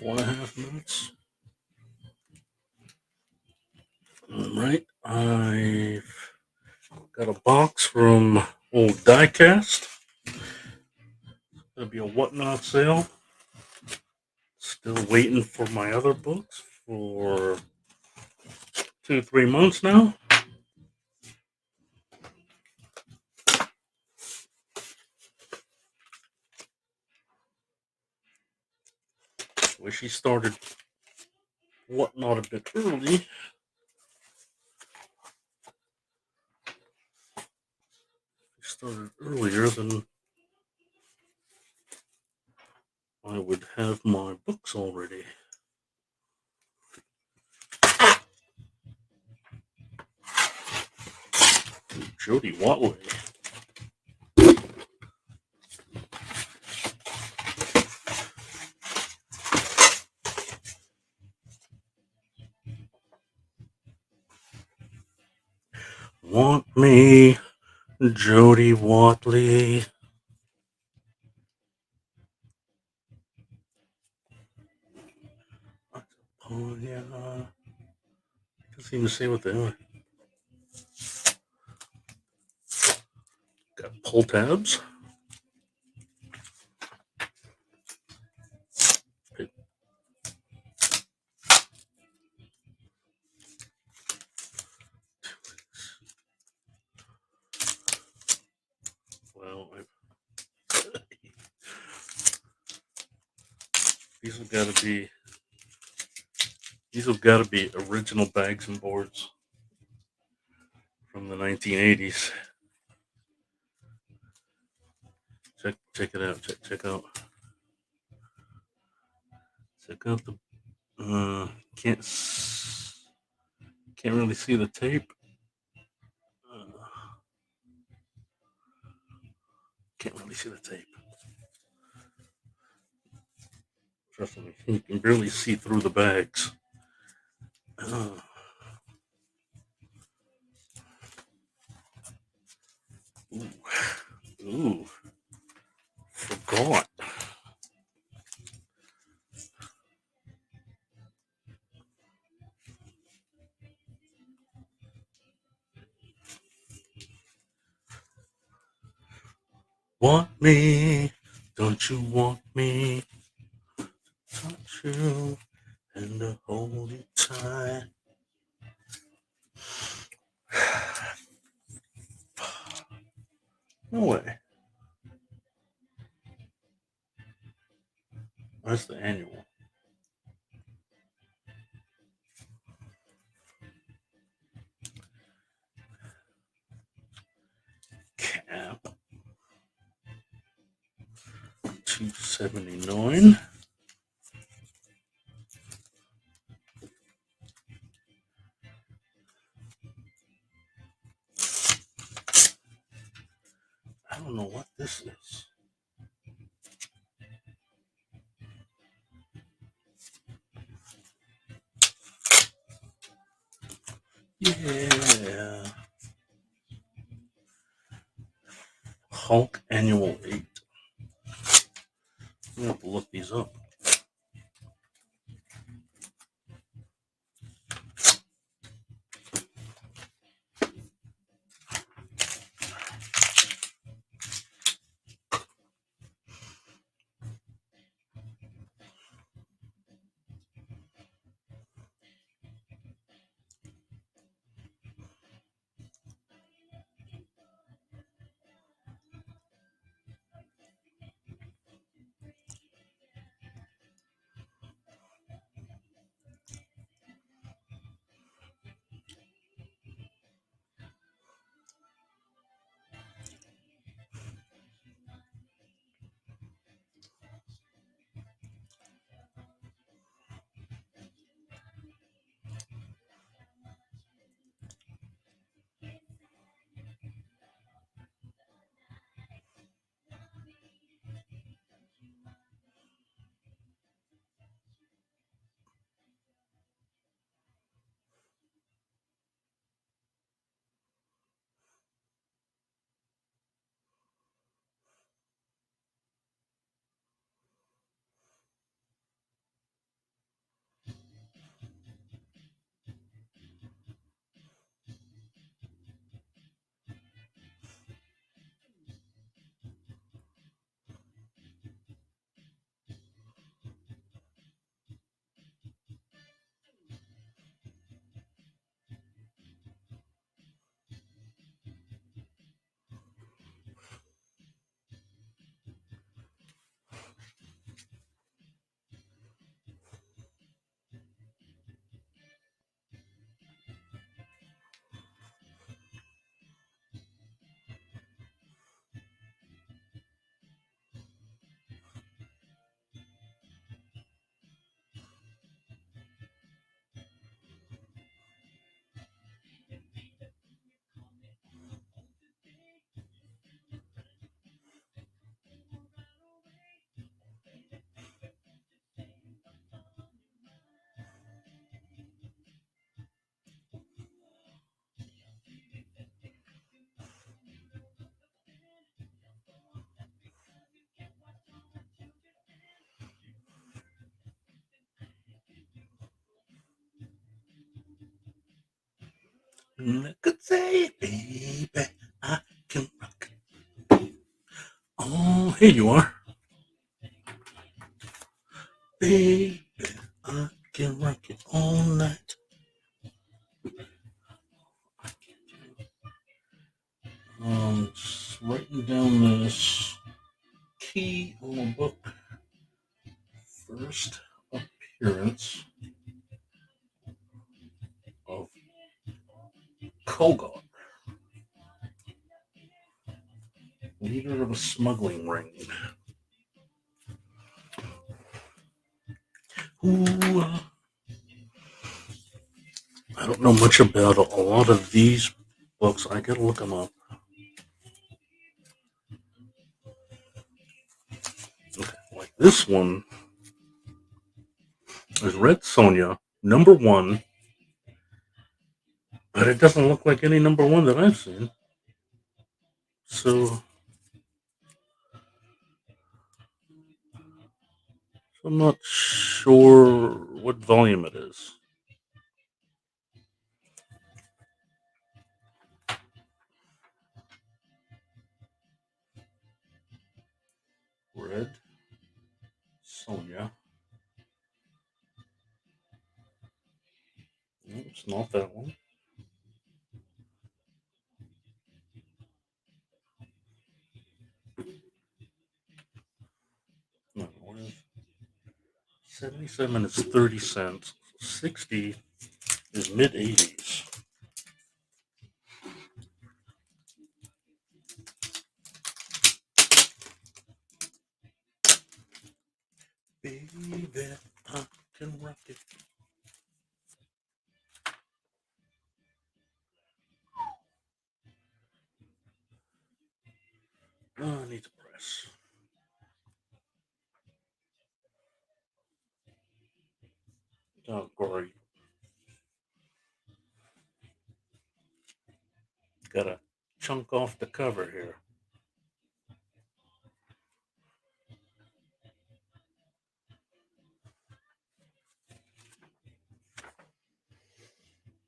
4.5 minutes. All right, I've got a box from old Diecast. There'll be a whatnot sale. Still waiting for my other books for 2-3 months now. Wish he started whatnot a bit early. He started earlier than I would have my books already. Jody Watley. Want me, Jody Watley. Oh yeah. Doesn't even say what they are. Got pull tabs. These have got to be original bags and boards from the 1980s. Check it out. Check out the. Can't can't really see the tape. Uh, can't really see the tape. Trust me, you can barely see through the bags. Uh, ooh, forgot. Want me? Don't you want me? Touch you and to hold you tight. No way. That's the annual. Cap 279. I don't know what this is. Yeah. Hulk Annual 8. I'm gonna have to look these up. I could say, baby, I can rock it. Oh, here you are. Baby, I can rock it all night. Just writing down this key on the book First appearance of Kogar, leader of a smuggling ring, who I don't know much about a lot of these books. I gotta look them up. Okay, like this one is Red Sonja, #1, but it doesn't look like any #1 that I've seen. So I'm not sure what volume it is. Red Sonja. No, it's not that one. No, what is 77 is 30 cents. 60 is mid 80s. Baby, I can rock it. Oh, I need to press. Oh, great. Gotta chunk off the cover here.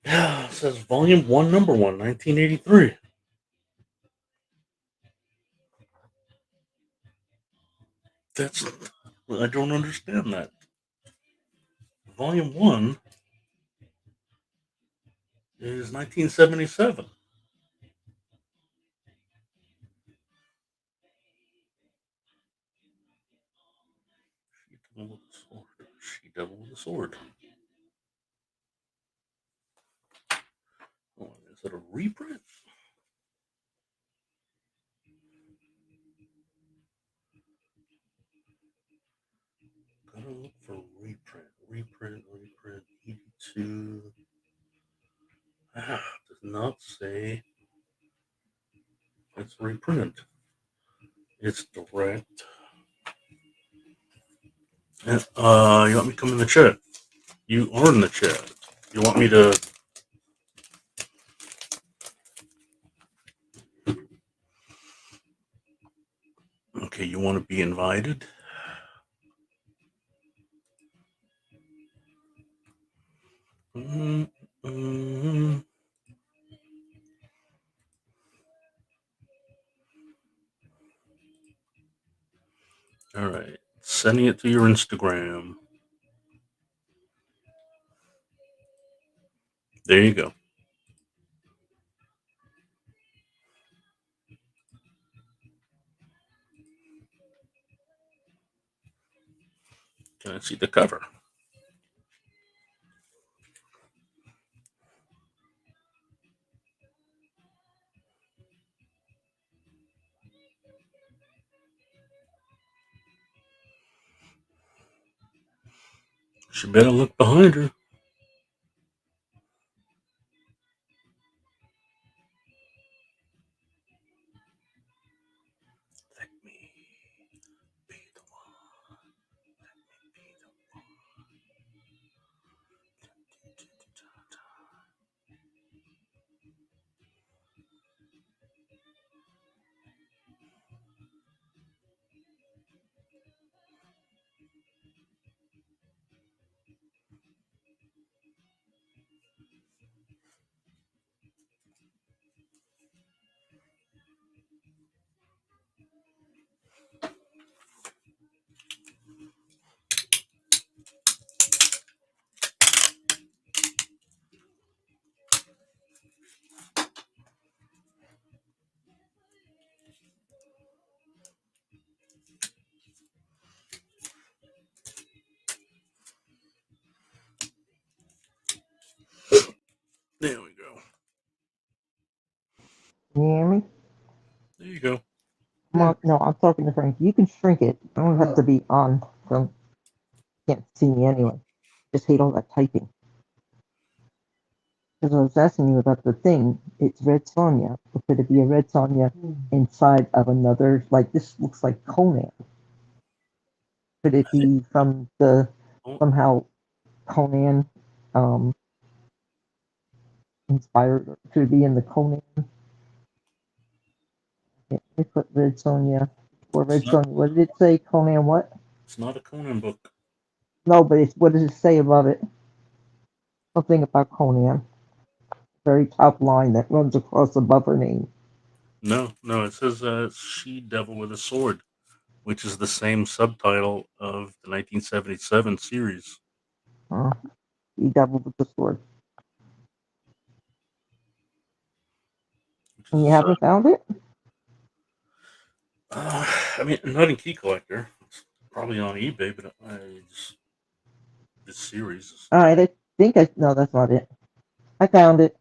Yeah, it says Volume 1, #1, 1983. That's. I don't understand that. Volume 1 is 1977. She Devil with a Sword. She Devil with a Sword. Oh, is it a reprint? Gotta look for reprint. Reprint. 82. Does not say it's reprint. It's direct. And, you want me to come in the chat? You are in the chat. You want me to? Okay, you want to be invited? Mm-hmm. All right, sending it to your Instagram. There you go. Can I see the cover? She better look behind her. Let me be the one. Let me be the There we go. Can you hear me? There you go. No, I'm talking to Frank. You can shrink it. I don't have to be on, so you can't see me anyway. Just hate all that typing. Because I was asking you about the thing. It's Red Sonja. Or could it be a Red Sonja inside of another? Like this looks like Conan. Could it be from the Oh, somehow Conan inspired? Or could it be in the Conan? Yeah, let me put Red Sonja or it's Red not. Sonja. What did it say? Conan what? It's not a Conan book. No, but it's what does it say above it? Something about Conan. Very top line that runs across above her name. No, no. It says "She Devil with a Sword," which is the same subtitle of the 1977 series, He doubled with the sword. which And you is. haven't found it? I mean, not in Key Collector. It's probably on eBay, but this series is All right, definitely. I think I no, that's not it. I found it.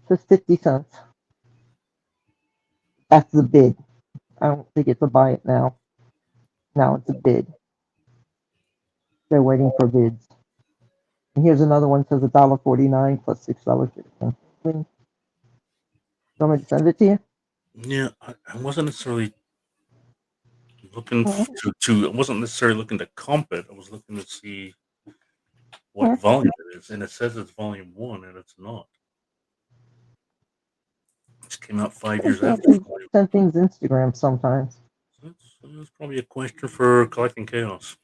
It says 50 cents. That's the bid. I don't think it's a buy it now. Now it's a bid. They're waiting for bids. And here's another one says $1.49 plus $6 shipping. You want me to send it to you? Yeah, I wasn't necessarily looking All to. I wasn't necessarily looking to comp it. I was looking to see what right. volume it is, and it says it's volume one, and it's not. It just came out 5 years They after actually volume. send things Instagram sometimes. So that's probably a question for collecting chaos.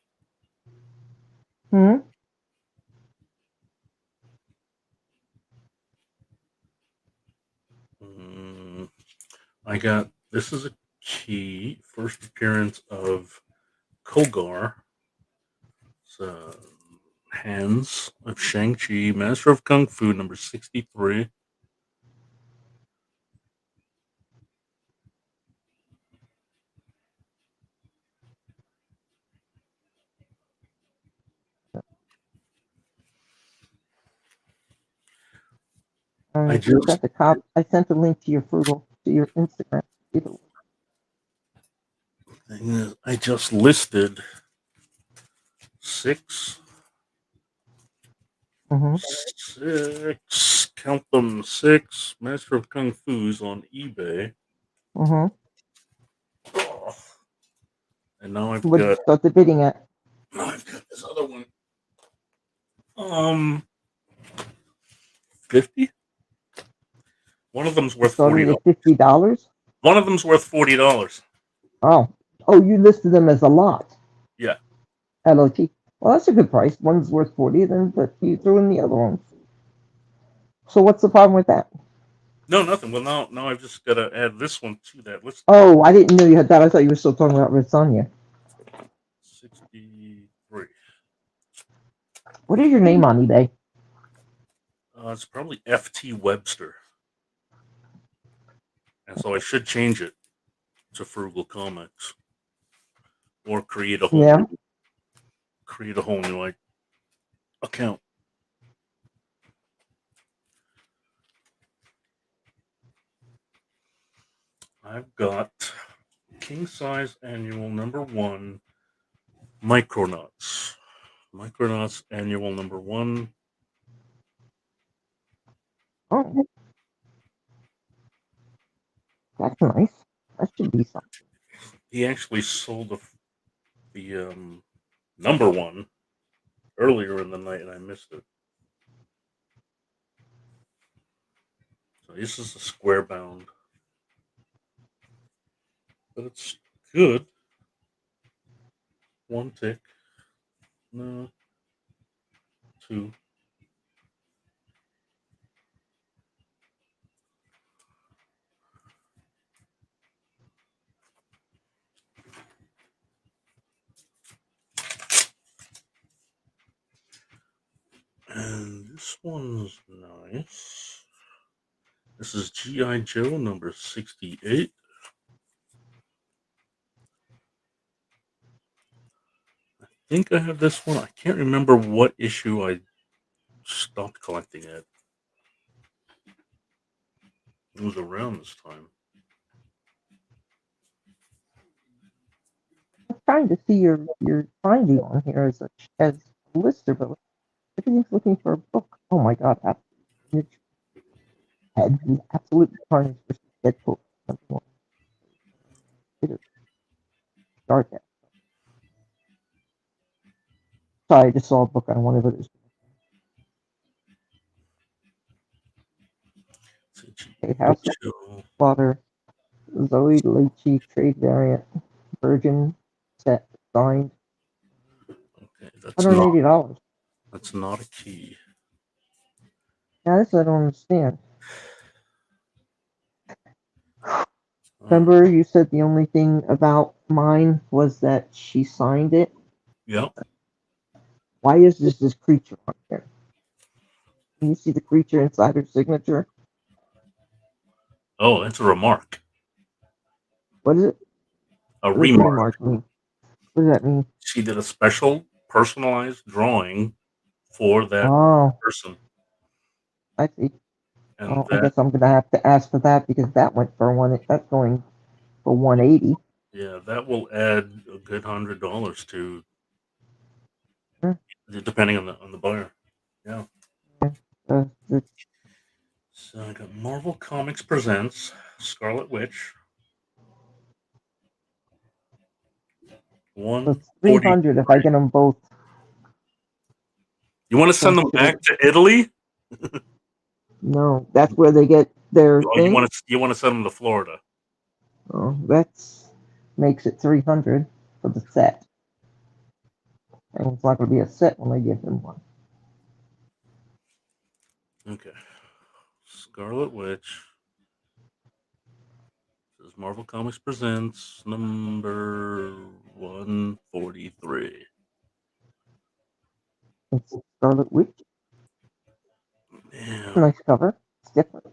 Hmm. Mm, I got this is a key first appearance of Kogar. It's Hands of Shang-Chi, Master of Kung Fu, number 63. All I right. I just sent a cop. I sent a link to your frugal to your Instagram. I just listed six, Mm-hmm. count them, six Master of Kung Fu's on eBay. Mm-hmm. Oh, and What did you start the bidding at? now I've got this other one. Um, 50. One of them's You worth started $40. at $50. One of them's worth $40. Oh, oh, you listed them as a lot. Yeah. LOT. Well, that's a good price. One's worth 40, then but you threw in the other ones. So what's the problem with that? No, nothing. Well, now I've just got to add this one to that list now. Oh, I didn't know you had that. I thought you were still talking about Red Sonja. 63. What is your name on eBay? It's probably FT Webster, and so I should change it to Frugal Comics or Yeah. create a whole new like account. I've got king size annual number one Micronauts. Micronauts annual number one. Oh, that's nice. That should be something. He actually sold the number one earlier in the night, and I missed it. So this is a square bound, but it's good. One tick, no, two. And this one's nice. This is G.I. Joe number 68. I think I have this one. I can't remember what issue I stopped collecting it. It was around this time. I'm trying to see your finding on here as a lister, but everything's looking for a book. Oh my god, absolute head, absolute carnage versus Deadpool. Start that. Sorry, I just saw a book I wanted to. Okay, House of Slaughter, Zoe Lychee trade variant, Virgin set signed, Okay, that's $180. not a key. Now this I don't understand. Remember, you said the only thing about mine was that she signed it. Yep. Why is this creature on here? Can you see the creature inside her signature? Oh, that's a remark. What is it? A What does remark. remark mean? What does that mean? She did a special personalized drawing for that Oh, person, I see. and Well, I that guess I'm gonna have to ask for that because that went for one. That's going for 180. yeah, that will add a good $100 to, Hmm. depending on the buyer. Yeah. The So I got Marvel Comics presents Scarlet Witch. So it's 300 if I get them both. You want to send them back to Italy? No, that's where they get their Oh, thing. you want to send them to Florida? Oh, that's makes it 300 for the set. And it's not going to be a set when I give him one. Okay. Scarlet Witch. This is Marvel Comics presents number 143. It's Scarlet Witch. Man, Nice cover. It's different.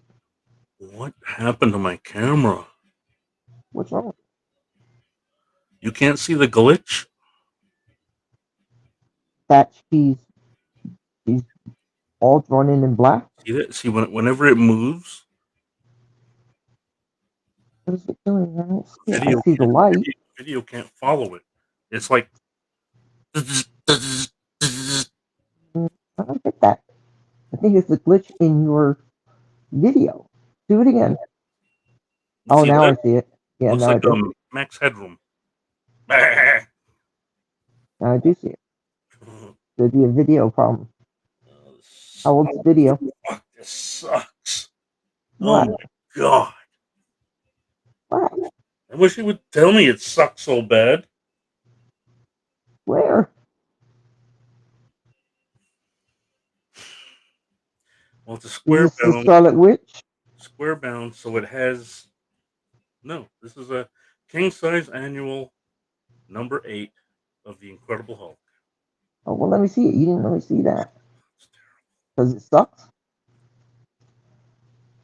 what happened to my camera? What's wrong? You can't see the glitch? That she's all drawn in black. See that? See whenever it moves, What is it doing? I don't see it. I video see the light. video can't follow it. It's like I don't get that. I think it's a glitch in your video. Do it again. Oh, see now that? I see it. Yeah, Looks now I like do. Max Headroom. Now I do see it. There'd be a video problem. How old's the video? Fuck, this sucks. Oh What? my god. What? I wish it would tell me it sucks so bad. Where? Well, it's a Is square this the bound, Scarlet Witch? so it has no. This is a king size annual number 8 of the Incredible Hulk. Oh, well, let me see it. You didn't let me see that. Because it sucks?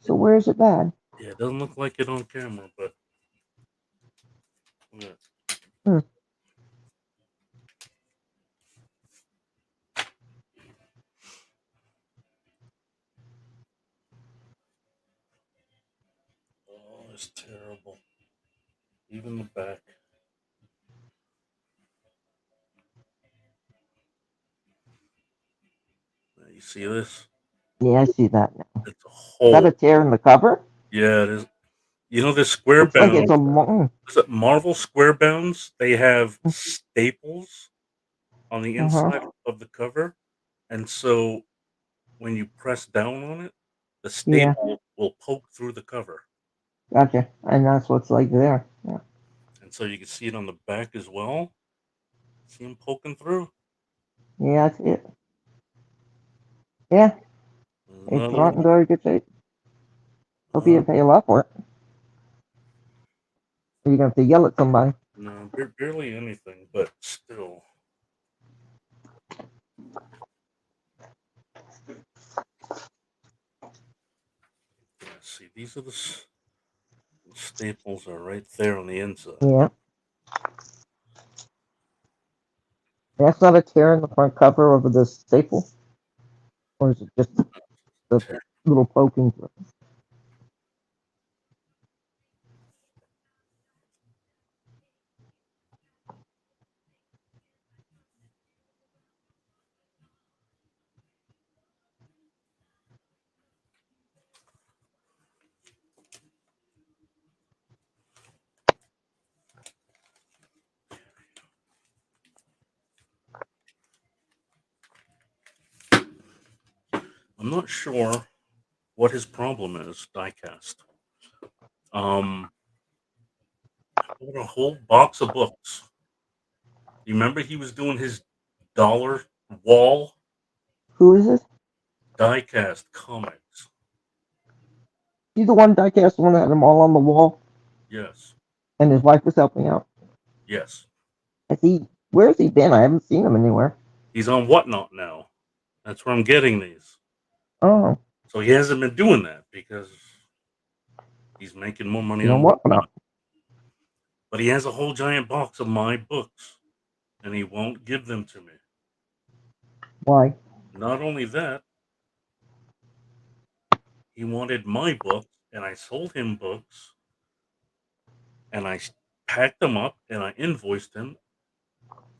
So where is it bad? Yeah, it doesn't look like it on camera, but look at that. Hmm. Oh, it's terrible. Even the back. You see this? Yeah, I see that now. It's a Is that hole. a tear in the cover? Yeah, it is. You know, this square Looks like bound. it's a long. Is it Marvel square bounds? They have staples on the inside of the cover, and so when you press down on it, the Yeah, staple will poke through the cover, gotcha. And that's what's like there. Yeah, and so you can see it on the back as well. See them poking through. yeah, I see it. Yeah, it's Another not in one. very good shape. Hope you didn't pay a lot for it. Or you're going to have to yell at somebody. No, barely anything, but still. Yeah, see, these are the staples are right there on the inside. Yeah. That's not a tear in the front cover of the staple? Or is it just the little poking through? I'm not sure what his problem is, diecast. Um, I bought a whole box of books. You remember he was doing his dollar wall Who is this? diecast comics? He's the one diecast one that had them all on the wall, Yes, and his wife was helping out. yes. Has he? Where has he been? I haven't seen him anywhere. He's on Whatnot now. That's where I'm getting these. Oh, So he hasn't been doing that because he's making more money you know on what? Whatnot. Not But he has a whole giant box of my books, and he won't give them to me. why? Not only that, he wanted my books, and I sold him books, and I packed them up, and I invoiced him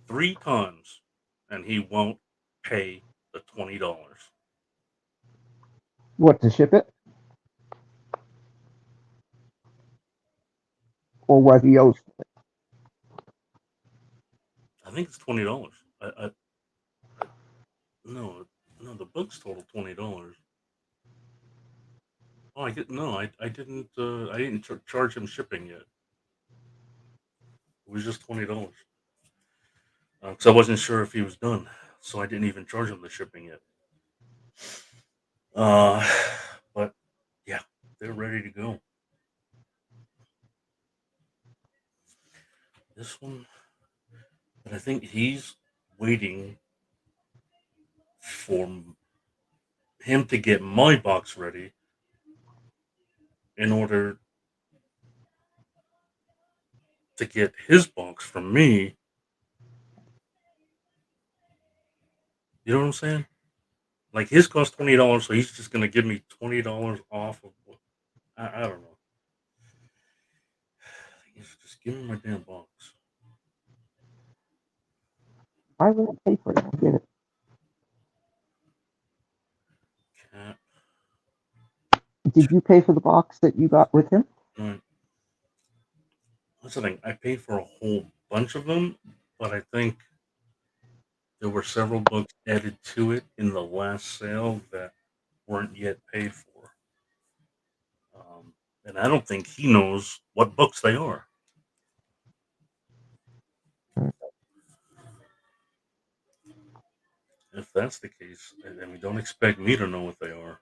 3 times, and he won't pay the $20. What to ship it, or what he owes? I think it's $20. I no, no, the books total $20. Oh, I didn't. No, I didn't. I didn't charge him shipping yet. It was just $20 because I wasn't sure if he was done, so I didn't even charge him the shipping yet. Uh, but yeah, they're ready to go. This one, but I think he's waiting for him to get my box ready in order to get his box from me. You know what I'm saying? Like his cost $20, so he's just gonna give me $20 off of. I don't know. He's just give me my damn box. I will pay for it. I'll get it. Cat. Did you pay for the box that you got with him? Right. That's the thing. I paid for a whole bunch of them, but I think there were several books added to it in the last sale that weren't yet paid for. Um, and I don't think he knows what books they are. Hmm. If that's the case, and we don't expect me to know what they are.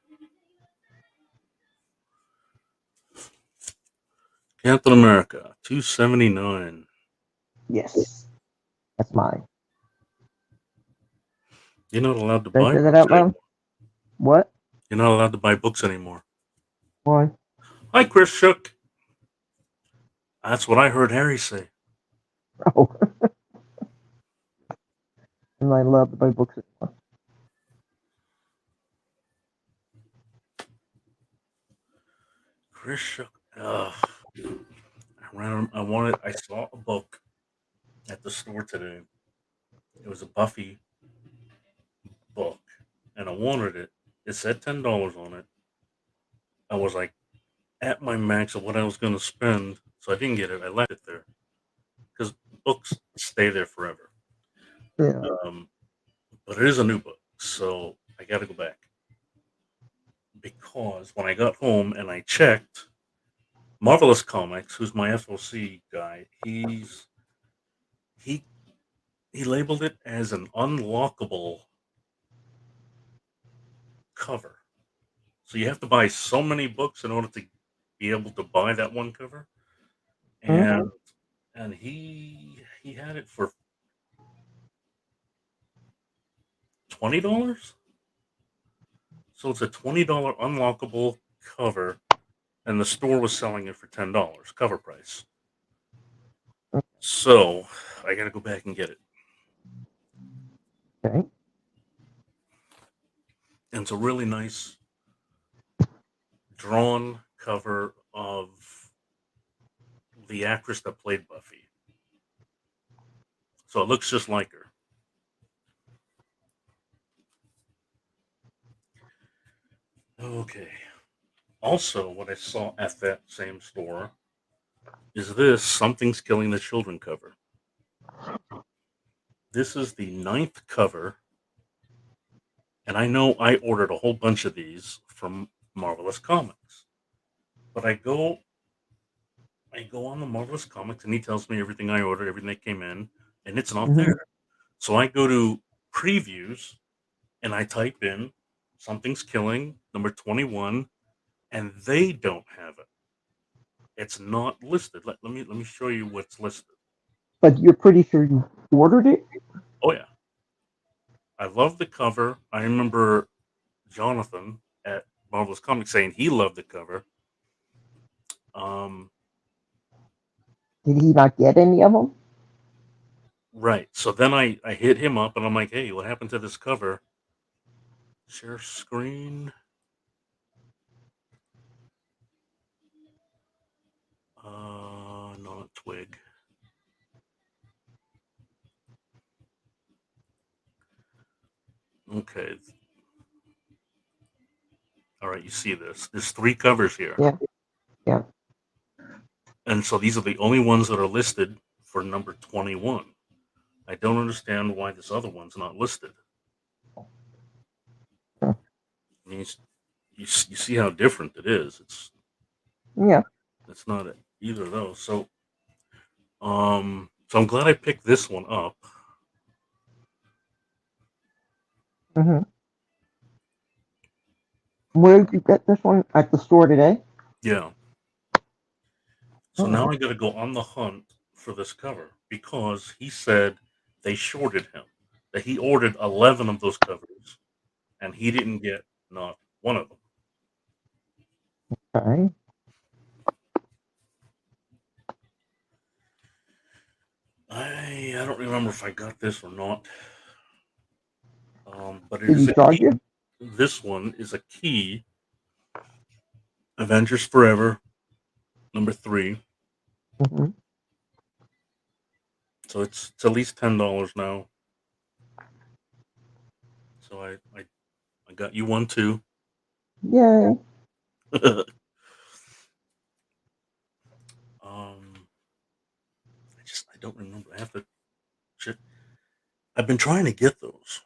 Captain America, 279. Yes, that's mine. You're not allowed to Did I buy say that books out loud? anymore. What? You're not allowed to buy books anymore. Why? Hi, Chris Shook. That's what I heard Harry say. Oh, and I love to buy books. Chris Shook. Ugh. I saw a book at the store today. It was a Buffy book, and I wanted it. It said $10 on it. I was like at my max of what I was going to spend, so I didn't get it. I left it there because books stay there forever. Yeah. Um, but it is a new book, so I got to go back because when I got home and I checked, Marvelous Comics, who's my FOC guy, he he labeled it as an unlockable cover. So you have to buy so many books in order to be able to buy that one cover. Hmm? And he had it for $20. So it's a $20 unlockable cover, and the store was selling it for $10 cover price. So I got to go back and get it. Okay. And it's a really nice drawn cover of the actress that played Buffy. So it looks just like her. Okay. Also, what I saw at that same store is this Something's Killing the Children cover. This is the ninth cover And I know I ordered a whole bunch of these from Marvelous Comics. But I go on the Marvelous Comics and he tells me everything I ordered, everything that came in, and it's not Hmm. there. So I go to previews and I type in something's killing number 21 and they don't have it. It's not listed. Let me show you what's listed. But you're pretty sure you ordered it? Oh yeah. I love the cover. I remember Jonathan at Marvelous Comics saying he loved the cover. Um, Did he not get any of them? right. So then I hit him up and I'm like, hey, what happened to this cover? Share screen. Not a twig. Okay. All right. You see this? There's three covers here, Yeah, yeah. and so these are the only ones that are listed for number 21. I don't understand why this other one's not listed. Huh. I mean, you see how different it is. Yeah. It's not either of those. So I'm glad I picked this one up. Hmm. Where did you get this one? At the store today? Yeah. So Oh, now I got to go on the hunt for this cover because he said they shorted him. That he ordered 11 of those covers and he didn't get not one of them. okay. I don't remember if I got this or not. But it Did is he a charge key. you? This one is a key. Avengers Forever, number 3. Hmm. So it's at least $10 now. So I got you one too. Yay. I don't remember. I have to check. I've been trying to get those.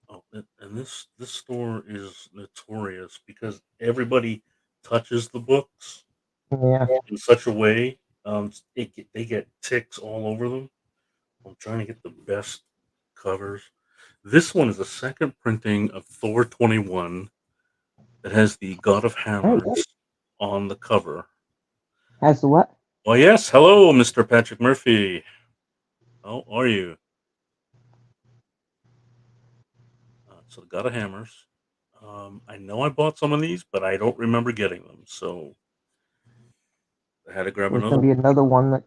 Oh, and this store is notorious because everybody touches the books Yeah. in such a way. They get ticks all over them. I'm trying to get the best covers. This one is a second printing of Thor 21 that has the God of Nice. Hammers on the cover. Has the what? Oh yes, hello, Mr. Patrick Murphy. How are you? So the God of Hammers. I know I bought some of these, but I don't remember getting them, so I had to grab There's another going to one. be another one that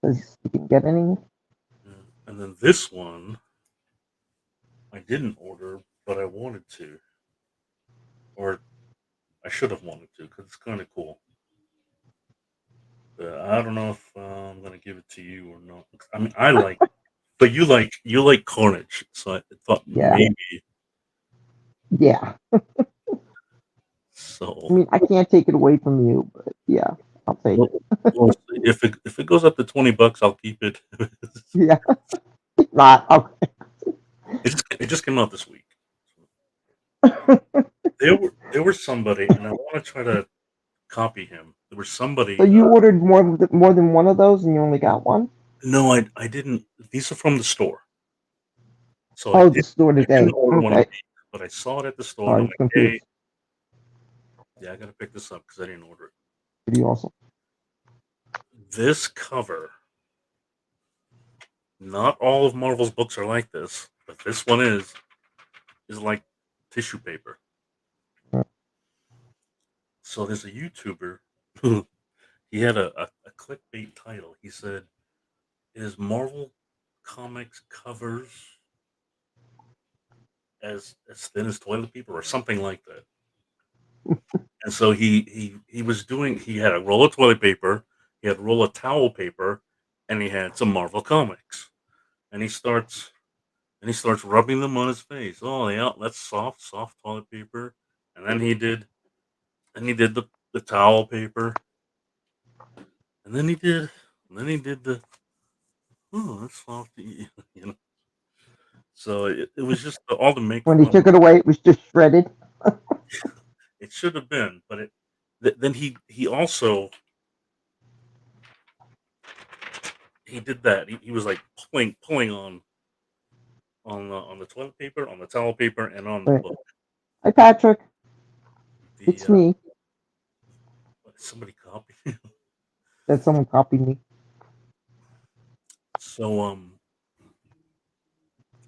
says you can get any. Yeah. And then this one I didn't order, but I wanted to, or I should have wanted to, because it's kind of cool. I don't know if I'm gonna give it to you or not. I mean, I like, but you like Carnage, so I thought Yeah. maybe Yeah. I so. mean, I can't take it away from you, but yeah, I'll take We'll, it. we'll see. If it goes up to $20, I'll keep it. Yeah. Not okay. It just came out this week. There was somebody, and I want to try to copy him. There was So somebody. you ordered more than one of those, and you only got one? No, I didn't. These are from the store, so I Oh, the did. store I didn't today. order one of Okay. these, but I saw it at the store, I and I'm was like, hey, confused. yeah, I gotta pick this up because I didn't order it. Pretty awesome. This cover. Not all of Marvel's books are like this, but this one is like tissue paper. So there's a YouTuber who he had a clickbait title. He said, "Is Marvel Comics covers as thin as toilet paper or something like that?" And so he was doing. He had a roll of toilet paper, he had a roll of towel paper, and he had some Marvel Comics. And he starts rubbing them on his face. Oh yeah, that's soft toilet paper. And then he did the towel paper, and then he did the oh that's soft. You know. So it was just all to make When he fun. took it away, it was just shredded. It should have been, but then he also he did that. He was like pulling on the toilet paper, on the towel paper, and on the Right. book. Hi, Patrick. The It's me. somebody copied. That someone copied me. So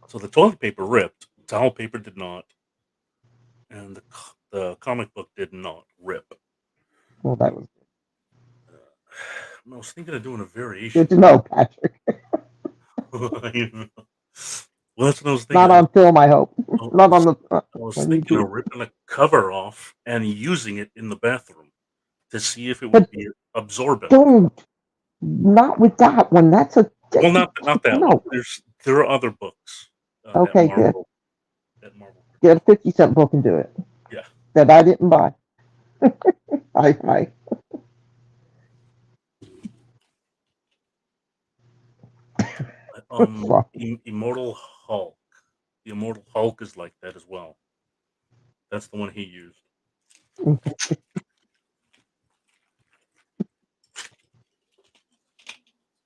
so the toilet paper ripped, towel paper did not, and the comic book did not rip. Well, that was I was thinking of doing a good variation. to know, Patrick. You know? Well, that's what I was thinking. Not on film, I hope. I Not on was, the I was on thinking YouTube. of ripping a cover off and using it in the bathroom to see if it would But be absorbent. don't. Not with that one. That's a Well, not that one. no. There are other books that Okay, good. Marvel. Get a 50-cent book and do it. Yeah. That I didn't buy. I sorry. Immortal Hulk. The Immortal Hulk is like that as well. That's the one he used.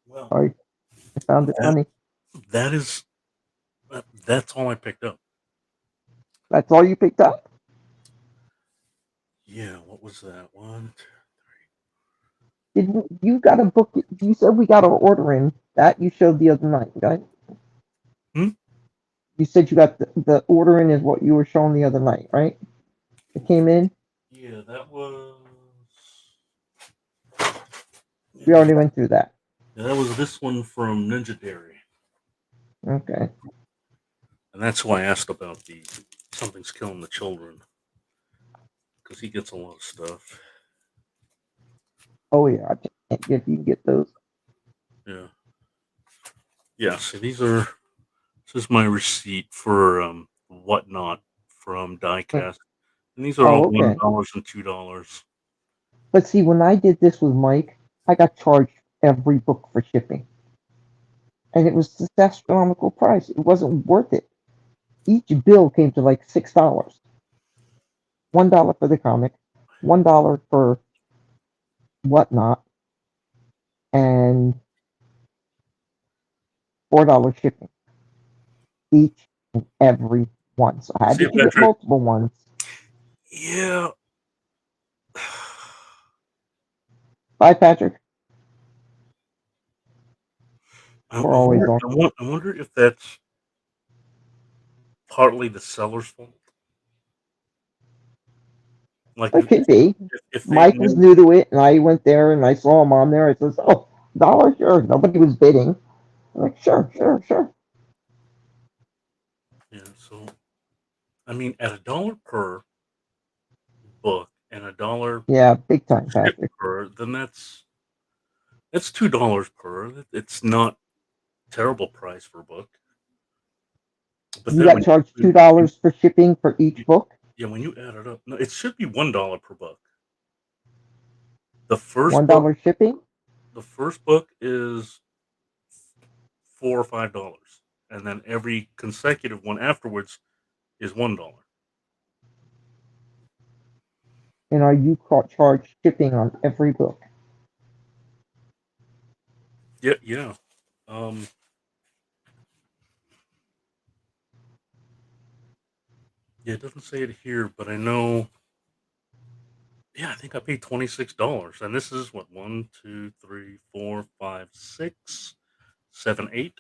Well, Sorry. I found it that funny. that is that's all I picked up. That's all you picked up? Yeah, what was that? One, two. Did you got a book? You said we got our order in. That you showed the other night, right? Hmm? You said you got the order in is what you were showing the other night, right? It came in. Yeah, that was. We already went through that. Yeah, that was this one from Ninja Dairy, Okay. and that's why I asked about the something's killing the children because he gets a lot of stuff. Oh yeah, I can't get you can get those. Yeah, yeah. So these are. This is my receipt for whatnot from Diecast, and these are Oh all okay. $1 and $2. But see, when I did this with Mike, I got charged every book for shipping, and it was this astronomical price. It wasn't worth it. Each bill came to like $6. $1 for the comic, $1 for whatnot, and $4 shipping each and every one. So I had See, to get Patrick. multiple ones. Yeah. Bye, Patrick. I, We're I always wonder. on. I wonder if that's partly the seller's fault. Like It could be. if they Mike was knew. new to it, and I went there and I saw him on there. I says, "Oh, dollar, sure." Nobody was bidding. I'm like, sure, sure, sure. Yeah. So I mean, at $1 per book and $1 Yeah, big time, ship Patrick. per, then that's $2 per. It's not terrible price for a book. But You then got charged $2 for shipping for each book. yeah, when you add it up, no, it should be $1 per book. The first book, $1 shipping. the first book is $4 or $5, and then every consecutive one afterwards is $1. And are you charged shipping on every book? Yeah, yeah. Um, yeah, it doesn't say it here, but I know. Yeah, I think I paid $26, and this is what 1, 2, 3, 4, 5, 6, 7, 8.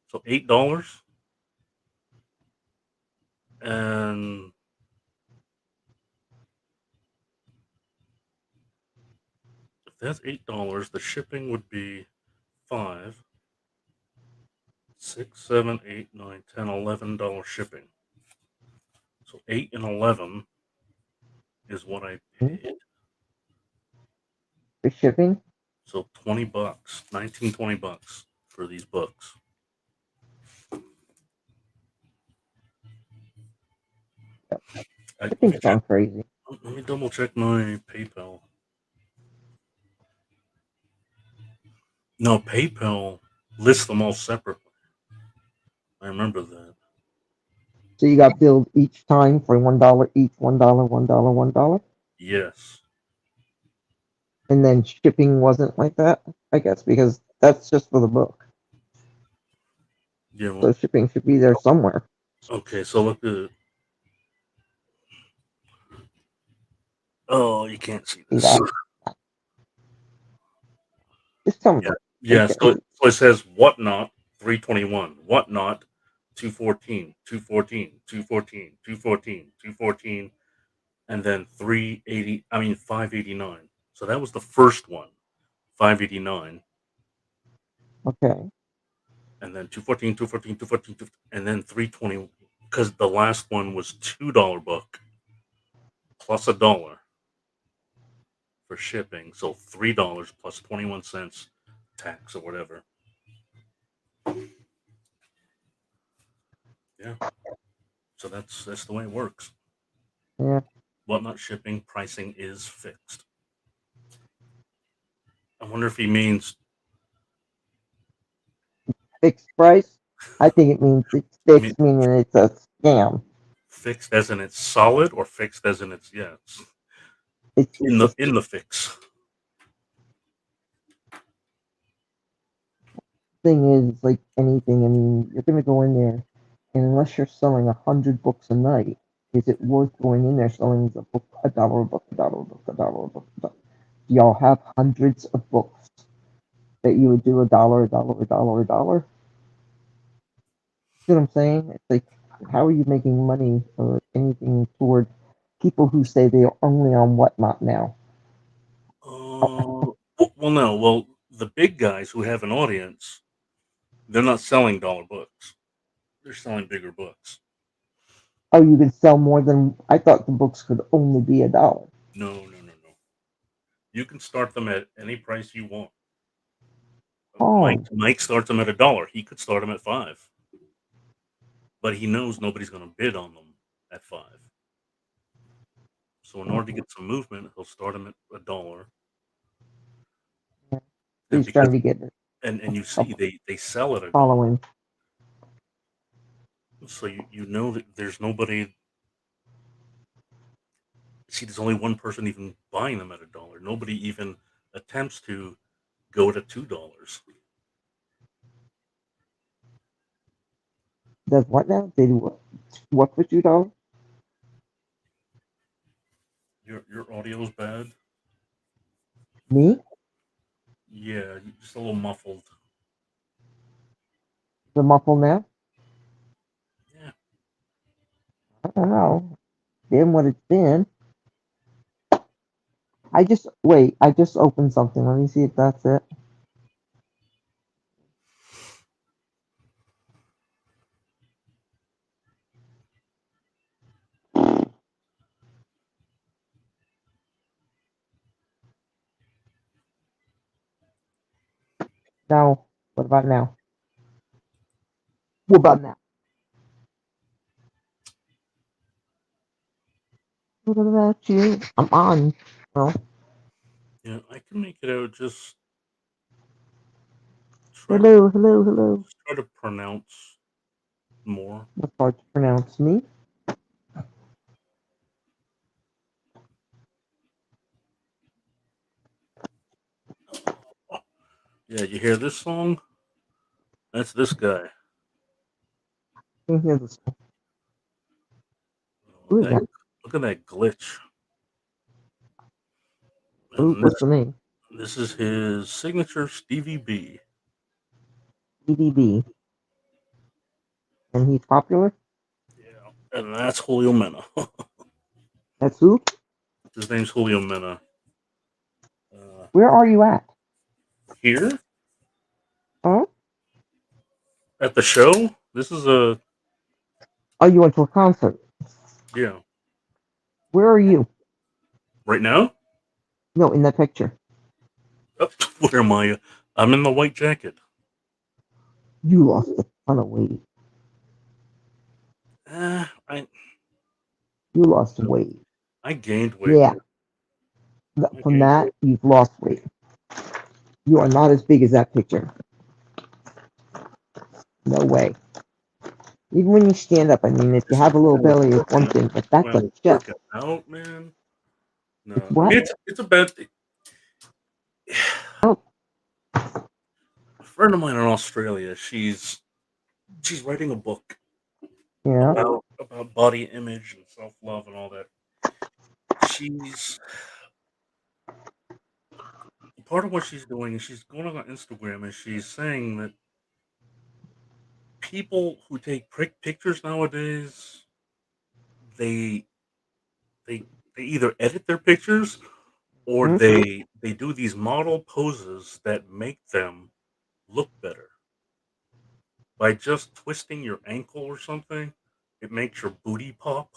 So $8, and if that's $8, the shipping would be 5, 6, 7, 8, 9, 10, $11 shipping. So 8 and 11 is what I paid. For shipping? So $20, 19, $20 for these books. Let me Shipping's check. gone crazy. Let me double check my PayPal. No, PayPal lists them all separately. I remember that. So you got billed each time for $1 each, $1, $1, $1, Yes. and then shipping wasn't like that, I guess, because that's just for the book. Yeah. So Well, shipping should be there somewhere. okay. So look at. Oh, you can't see See this. that? Just tell me. Yeah. Yeah. So it says whatnot 321, whatnot 214, 214, 214, 214, 214, and then 380. I mean 589. So that was the first one, 589, Okay. and then 214, 214, 214, and then 320. Because the last one was $2 book plus $1 for shipping, so $3 plus 21 cents tax or whatever. Yeah. So that's the way it works. Yeah. Whatnot shipping pricing is fixed. I wonder if he means Fixed price. I think it means it's I mean fixed, meaning it's a scam. fixed as in it's solid or fixed as in it's it's It's just in the fix. thing is like anything. I mean, you're gonna go in there, and unless you're selling 100 books a night, is it worth going in there selling a book, $1 a book, $1 a book, $1 a book? Y'all have hundreds of books that you would do $1, $1, $1, $1. See what I'm saying? It's like, how are you making money or anything toward people who say they are only on Whatnot now? Well, no. Well, the big guys who have an audience, they're not selling dollar books. They're selling bigger books. Oh, you could sell more than I thought the books could only be $1. No, no, no, no. You can start them at any price you want. Mike Oh, Mike starts them at $1. He could start them at 5, but he knows nobody's going to bid on them at 5. So in order to get some movement, he'll start them at $1, and he's because trying to get and you a see they sell at $1, following. so you know that there's nobody. See, there's only one person even buying them at $1. Nobody even attempts to go to $2. Does what now? They do what? What for $2? Your audio's bad. Me? Yeah, just a little muffled. The muffle now? Yeah. I don't know. Been what it's been. I just opened something. Let me see if that's it. No. What about now? What about now? What about you? I'm on. Well, Yeah, I can make it out. Try to hello, hello, hello. try to pronounce more. That's hard to pronounce. Me? Yeah, you hear this song? That's this guy. Can't hear this. Oh, Who is that? look at that glitch. Who? And What's the name? this is his signature Stevie B. EDB. And he's popular? Yeah, and that's Julio Mena. That's who? His name's Julio Mena. Uh, Where are you at? Here Huh? at the show. This is a Oh, you went to a concert. yeah. Where are you? Right now, No, in that picture. oh, where am I? I'm in the white jacket. You lost a ton of weight. I You lost weight. I gained weight. Yeah. I From gained weight. that, you've lost weight. You are not as big as that picture. No way. Even when you stand up, I mean, if you Just have a little kind of belly, it's one working, thing, but that's a chest. working out, man. It's No, I what? mean it's a bad thing. Oh, A friend of mine in Australia, she's writing a book yeah. about body image and self love and all that. She's part of what she's doing is she's going on Instagram and she's saying that people who take pictures nowadays, they they they either edit their pictures or Hmm? they do these model poses that make them look better by just twisting your ankle or something. It makes your booty pop,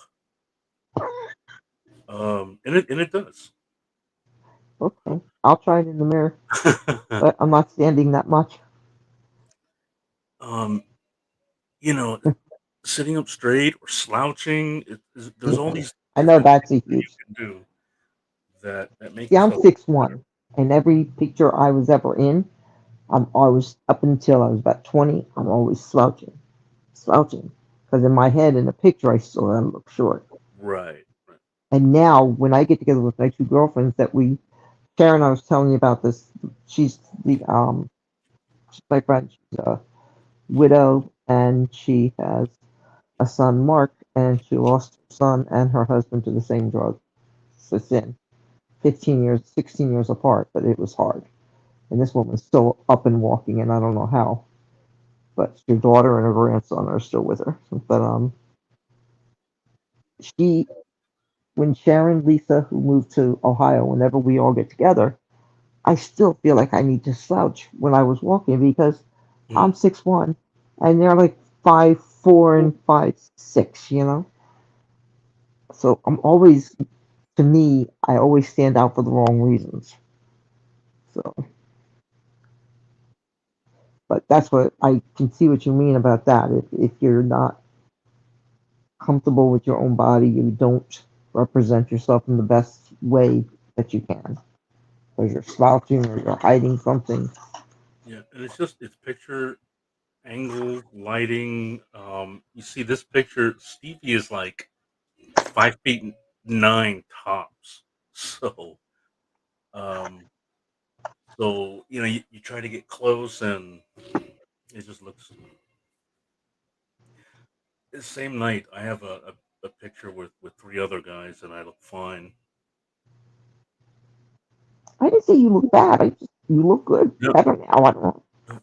and it does. Okay. I'll try it in the mirror, but I'm not standing that much. um, you know, sitting up straight or slouching. There's all Yeah. these I know different that's things a that huge. you can do that make See, I'm yourself six look better. one, and every picture I was ever in, I'm always up until I was about 20. I'm always slouching, because in my head, in the picture, I saw I look short. Right, right. And now, when I get together with my two girlfriends, that we Sharon, I was telling you about this. She's the she's my friend. She's a widow, and she has a son, Mark, and she lost her son and her husband to the same drug. So sin. 15 years, 16 years apart, but it was hard. And this woman's still up and walking, and I don't know how. But your daughter and her grandson are still with her. But she, when Sharon, Lisa, who moved to Ohio, whenever we all get together, I still feel like I need to slouch when I was walking because Mm. I'm 6'1", and they're like 5'4" and 5'6", you know. So I'm always, to me, I always stand out for the wrong reasons. So, but that's what I can see what you mean about that. If you're not comfortable with your own body, you don't represent yourself in the best way that you can, because you're slouching or you're hiding something. Yeah, and it's picture angle, lighting. You see this picture. Stevie is like 5 feet nine tops. So, um, you try to get close, and it just looks. The same night, I have a picture with three other guys, and I look fine. I didn't say you look bad. I just you look good. No, Better now. I don't know. no.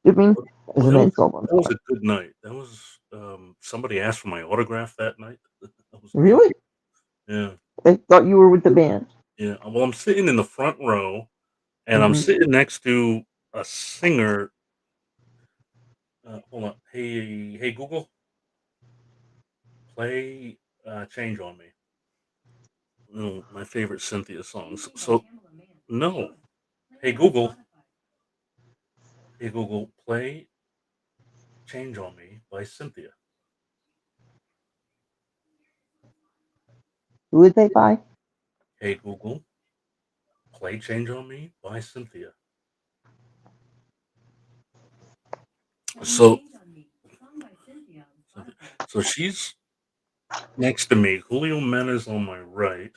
I mean, as Well, an insult, I'm that was sorry. a good night. That was somebody asked for my autograph that night. That was good. Really? Yeah, I thought you were with the band. yeah. Well, I'm sitting in the front row, and I'm Hmm. sitting next to a singer. Hold on. Hey Google, play "Change on Me." My favorite Cynthia songs. So no. Hey Google, play "Change on Me" by Cynthia. Who would they buy? Hey Google, play "Change on Me" by Cynthia. So so she's next to me. Julio Mena's on my right,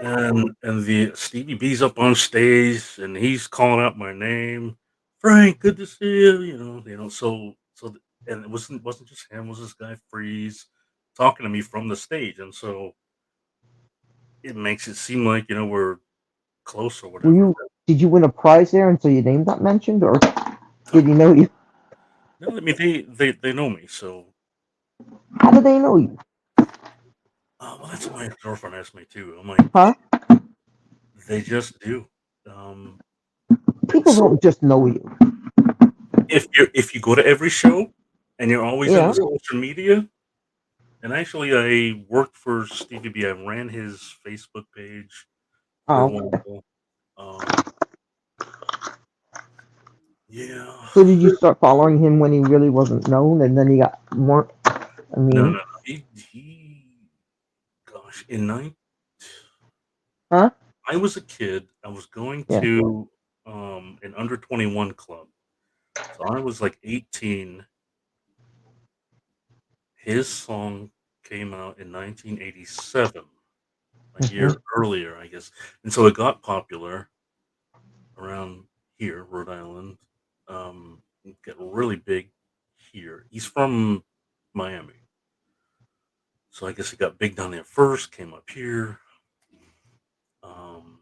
and the Stevie B's up on stage, and he's calling out my name. Frank, good to see you. And it wasn't just him. It was this guy Freeze talking to me from the stage, and so it makes it seem like we're close or Were whatever. you? Did you win a prize there, and so your name got mentioned, or did he know you? No, I mean they know me, so How do they know you? well, that's what my girlfriend asked me too. I'm like, Huh? they just do. Um, People so don't just know you. if you go to every show and you're always in the Yeah. social media, and actually I worked for Stevie B. I ran his Facebook page for a Oh. while. Um, yeah, So did you start following him when he really wasn't known, and then he got more? I no, no, mean, no. Gosh, in nine, huh? I was a kid. I was going Yeah. to an under 21 club, so I was like 18 his song came out in 1987, a Hmm. year earlier, I guess, and so it got popular around here, Rhode Island. It got really big here. He's from Miami, so I guess it got big down there first. Came up here. Um,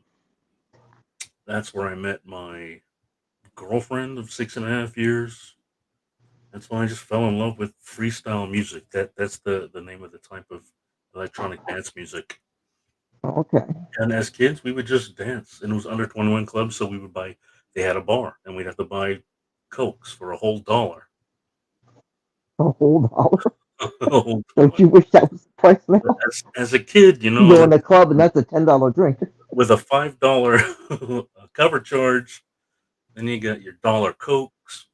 that's where I met my girlfriend of 6.5 years. That's when I just fell in love with freestyle music. That's the name of the type of electronic dance music. Okay. And as kids, we would just dance, and it was under 21 club, so we would buy. They had a bar, and we'd have to buy cokes for a whole dollar. A whole dollar. A whole Don't dollar. you wish that was the price now? As a kid, You go in a club and that's a $10 drink. with a $5 cover charge, then you got your dollar cokes,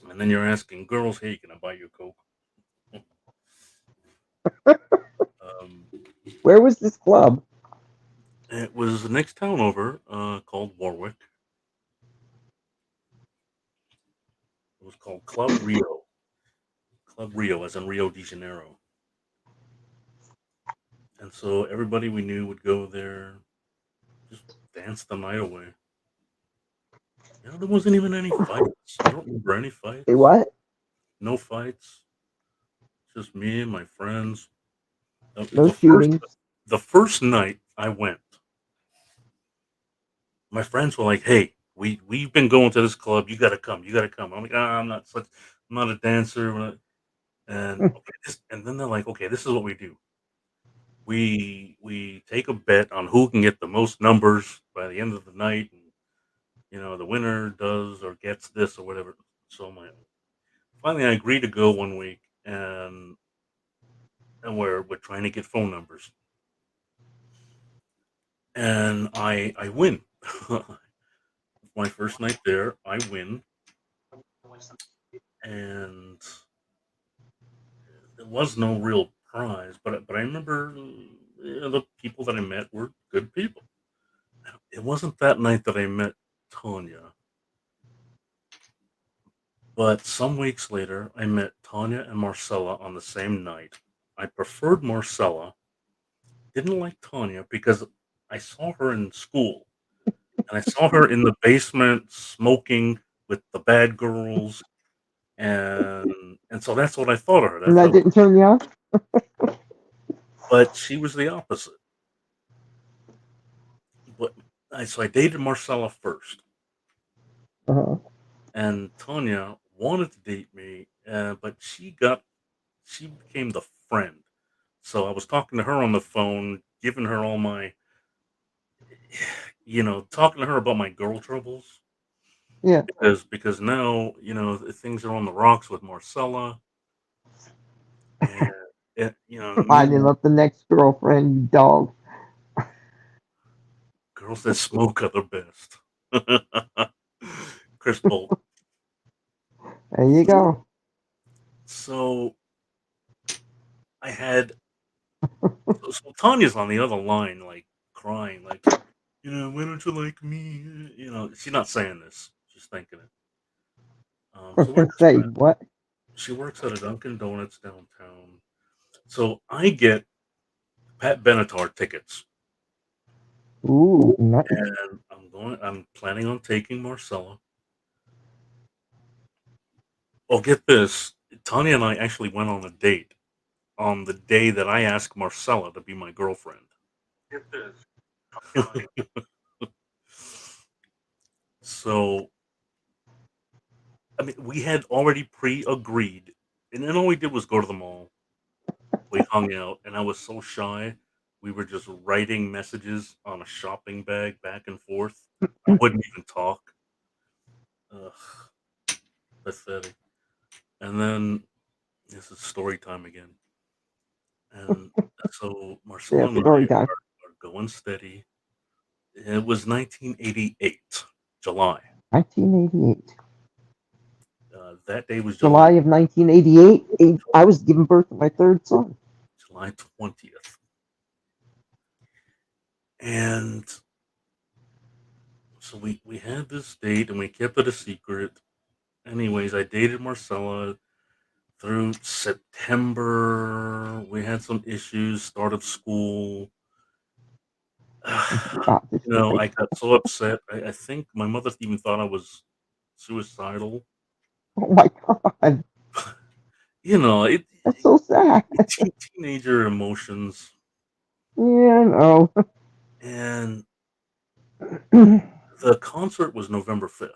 and then you're asking girls, "Hey, can I buy you a coke?" Um, Where was this club? it was the next town over, called Warwick. It was called Club Rio, as in Rio de Janeiro. And so everybody we knew would go there, just dance the night away. There wasn't even any fights. I don't remember any Say fights. what? No fights. Just me and my friends. No The first shootings. the first night I went, my friends were like, "Hey, we've been going to this club. You got to come. You got to come." I'm like, I'm not a dancer." And okay, and then they're like, "Okay, this is what we do. We take a bet on who can get the most numbers by the end of the night, and the winner does or gets this or whatever." So finally I agreed to go one week, and we're trying to get phone numbers, and I win. My first night there, I win, and there was no real prize, but I remember, the people that I met were good people. It wasn't that night that I met Tanya, but some weeks later, I met Tanya and Marcella on the same night. I preferred Marcella, didn't like Tanya because I saw her in school, and I saw her in the basement smoking with the bad girls, and so that's what I thought of her. And That's that how, didn't turn you on? but she was the opposite. But so I dated Marcella first, Uh-huh. and Tanya wanted to date me, but she became the friend. So I was talking to her on the phone, giving her all my, talking to her about my girl troubles, Yeah. because now things are on the rocks with Marcella, and Finding meanwhile, up the next girlfriend, you dog. girls that smoke are the best. Chris Bolt. There you go. So I had so Tanya's on the other line, like crying, like, why don't you like me? She's not saying this; she's thinking it. So we're just Say friends. what? She works at a Dunkin' Donuts downtown. So I get Pat Benatar tickets, Ooh, nice. and I'm planning on taking Marcella. Oh, get this. Tanya and I actually went on a date on the day that I asked Marcella to be my girlfriend. So, I mean, we had already pre-agreed, and then all we did was go to the mall. We hung out, and I was so shy. We were just writing messages on a shopping bag back and forth. I wouldn't even talk. Ugh, pathetic. And then this is story time again. And so Marcella Yeah, and I story time. are going steady. It was 1988, July. 1988. That day was July of 1988. I was giving birth to my third son. July 20th. And so we had this date and we kept it a secret. Anyways, I dated Marcella. through September. We had some issues. Start of school. Got this I thing. got so upset. I think my mother even thought I was suicidal. Oh my God, It that's so sad. teenager emotions, Yeah, no. and the concert was November 5th.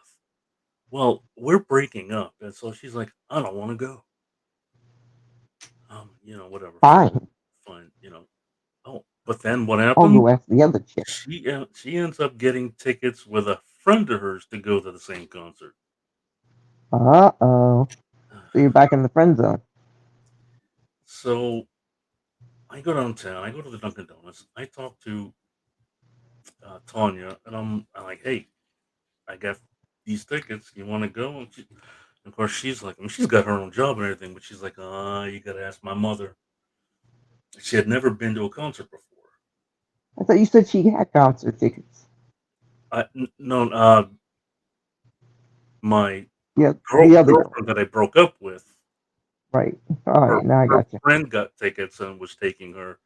Well, we're breaking up, and so she's like, "I don't want to go." Whatever, Fine. fine. Oh, but then what I'll happened? go ask the other chick. She ends up getting tickets with a friend of hers to go to the same concert. Uh-oh. So you're back in the friend zone. So I go downtown. I go to the Dunkin' Donuts. I talk to Tanya, and I'm like, "Hey, I got these tickets. You want to go?" Of course, she's like, I mean, she's got her own job and everything, but she's like, you got to ask my mother. She had never been to a concert before. I thought you said she had concert tickets. No, my Yeah, the other girl. girlfriend that I broke up with, Right. All her, right, now I her got you. friend got tickets and was taking her,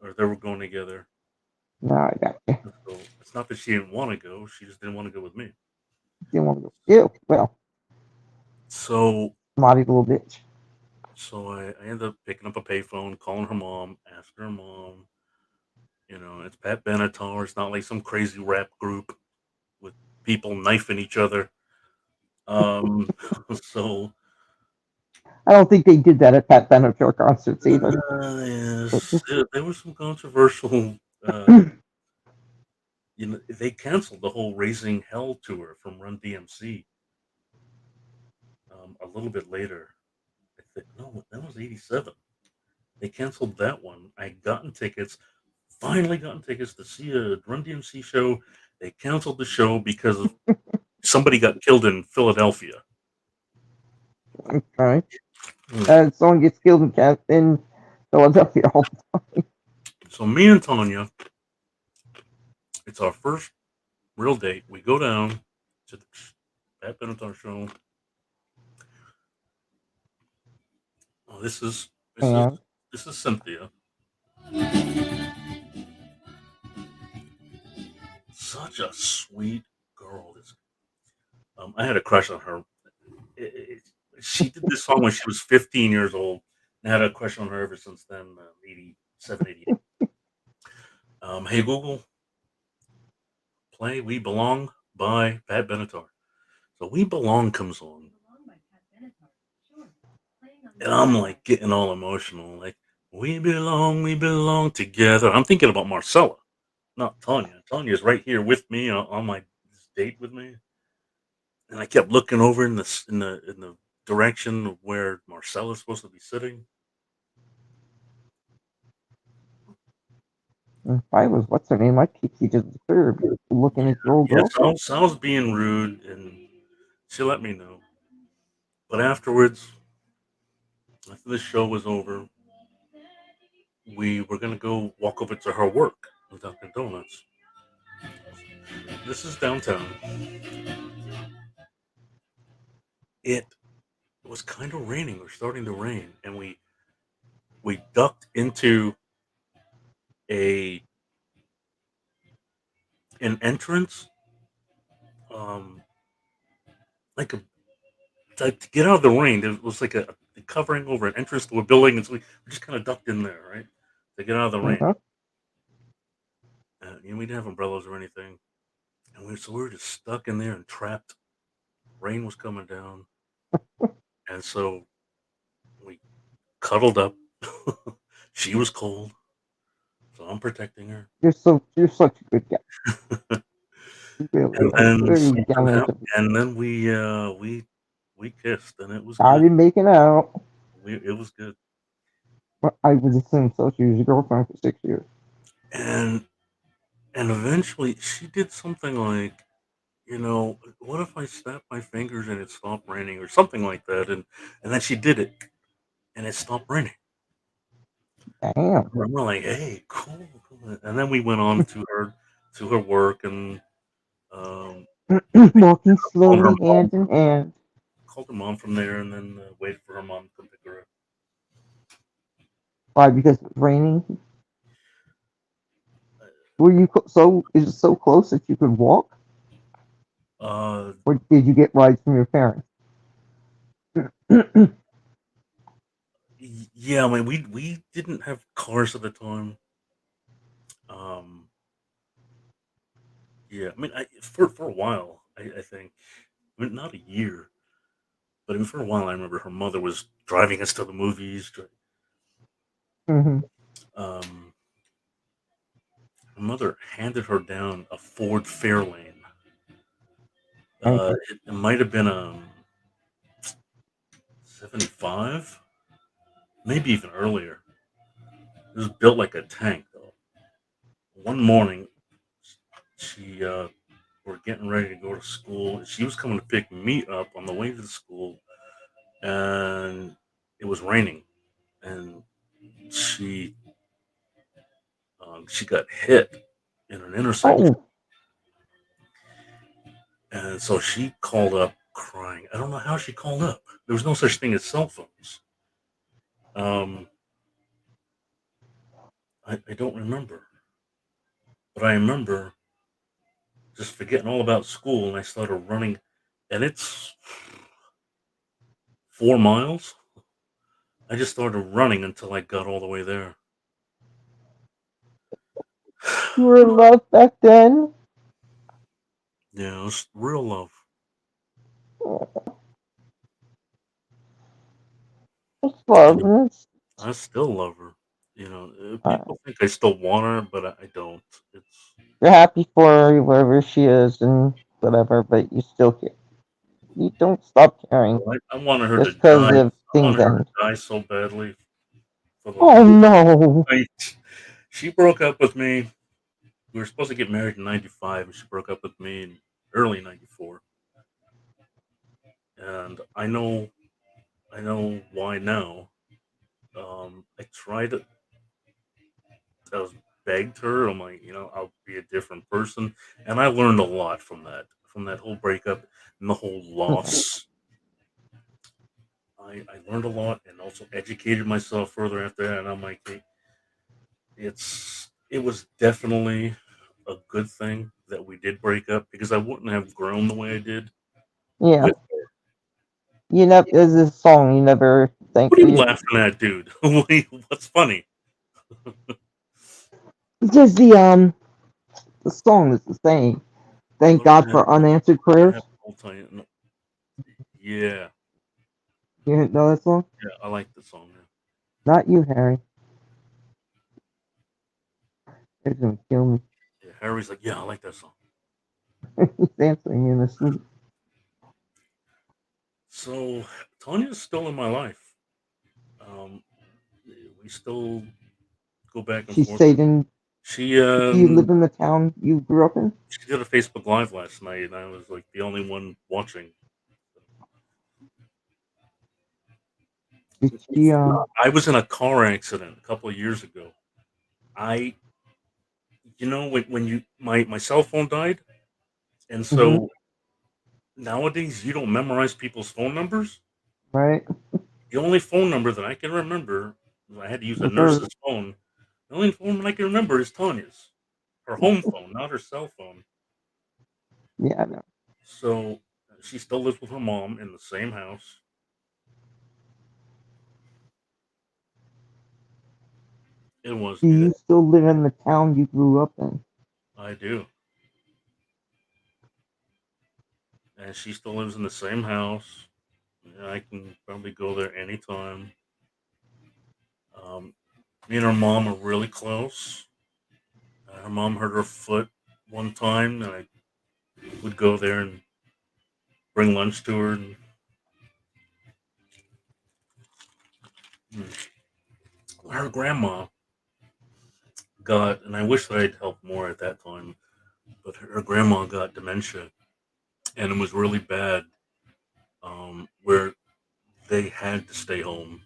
or they were going together. Now I got you. So it's not that she didn't want to go; she just didn't want to go with me. Didn't want to go. Ew. Well, So, naughty little bitch. I ended up picking up a payphone, calling her mom, asking her mom. It's Pat Benatar. It's not like some crazy rap group with people knifing each other. Um, so I don't think they did that at Pat Benatar concerts either. But yes, just there was some controversial. They canceled the whole Raising Hell tour from Run DMC a little bit later. I think no, that was '87. They canceled that one. I gotten tickets. Finally gotten tickets to see a Run DMC show. They canceled the show because of somebody got killed in Philadelphia. okay. Hmm. Someone gets killed in Philadelphia. So me and Tanya, it's our first real date. We go down to the Pat Benatar show. Oh, And this is Cynthia. Such a sweet girl. I had a crush on her. It, it, she did this song when she was 15 years old. And I had a crush on her ever since then. 87, 88. Hey Google, play "We Belong" by Pat Benatar. So "We Belong" comes on, and I'm like getting all emotional. Like we belong together. I'm thinking about Marcella, not Tanya. Tanya's right here with me on my this date with me, and I kept looking over in the direction of where Marcella's supposed to be sitting. if I was, what's her name? I'd kick you to the curb. Looking at your old Yeah, girlfriend. Sal's being rude, and she let me know. But afterwards, after the show was over, we were gonna go walk over to her work in Dunkin' Donuts. This is downtown. It was kind of raining or starting to rain, and we ducked into a an entrance, um, like a to get out of the rain. There was like a covering over an entrance to a building, and so we just kind of ducked in there, right, to get out of the rain. Uh-huh. We didn't have umbrellas or anything, and we were just stuck in there and trapped. Rain was coming down, and so we cuddled up. She was cold, so I'm protecting her. You're such a good guy. You really And are. then Very something gallant happened, of you. and then we kissed, and it was good. Started making out. It was good. Well, I would assume so. She was your girlfriend for 6 years. And eventually she did something like, what if I snapped my fingers and it stopped raining or something like that, and then she did it and it stopped raining. Damn. We're like, hey, cool, cool. And then we went on to her work, and um, Walking called her slowly mom hand in hand. called her mom from there, and then waited for her mom to come pick Why? Because it was raining. Were you so? Is it so close that you could walk, Uh, or did you get rides from your parents? yeah, I mean, we didn't have cars at the time. Um, yeah, I mean, for a while, I think, I mean, not a year, but I mean, for a while, I remember her mother was driving us to the movies. Hmm. Um, her mother handed her down a Ford Fairlane. Okay. It might have been 75, maybe even earlier. It was built like a tank, though. One morning, she we're getting ready to go to school. She was coming to pick me up on the way to the school, and it was raining, and she she got hit in an intersection, Oh, and so she called up crying. I don't know how she called up. There was no such thing as cell phones. Um, I don't remember, but I remember just forgetting all about school, and I started running, and it's 4 miles. I just started running until I got all the way there. you were in love back then. Yeah, it was real love. Oh, it's love. And And I still love her. uh, People think I still want her, but I don't. It's you're happy for her wherever she is and whatever, but you still care. You don't stop caring I wanted her to just because die. of I things wanted her to end. die so badly for the Oh love. no. I, she broke up with me. We were supposed to get married in '95, and she broke up with me in early '94. And I know why now. I tried to, I was begged her. I'm like, I'll be a different person, and I learned a lot from that whole breakup and the whole loss. I learned a lot and also educated myself further after that. And I'm like, hey, it was definitely a good thing that we did break up because I wouldn't have grown the way I did Yeah. with her. You never, there's this song you never thank What are you you. laughing at, dude? What's funny? Just the song is the same. Thank What do God I have? for unanswered I have prayers. I'll tell you. No, yeah, You know that song? yeah, I like the song. Yeah. Not you, Harry. It's gonna kill me. Yeah, Harry's like, yeah, I like that song. He's answering me in his sleep. So Tanya's still in my life. Um, we still go back and She forth. stayed in. She Do you live in the town you grew up in? she did a Facebook Live last night, and I was like the only one watching. Did she I was in a car accident a couple of years ago. I, when you my cell phone died, and Mm-hmm. so nowadays you don't memorize people's phone numbers. Right? The only phone number that I can remember, I had to use a Was hers. nurse's phone. The only phone I can remember is Tanya's, her home phone, not her cell phone. Yeah, I know. So she still lives with her mom in the same house. It was, Do you still live in the town you grew up in? I do, and she still lives in the same house. Yeah, I can probably go there anytime. Um, Me and her mom are really close. Her mom hurt her foot one time, and I would go there and bring lunch to her. And, her grandma got, and I wish that I'd helped more at that time, but her grandma got dementia, and it was really bad. Where they had to stay home,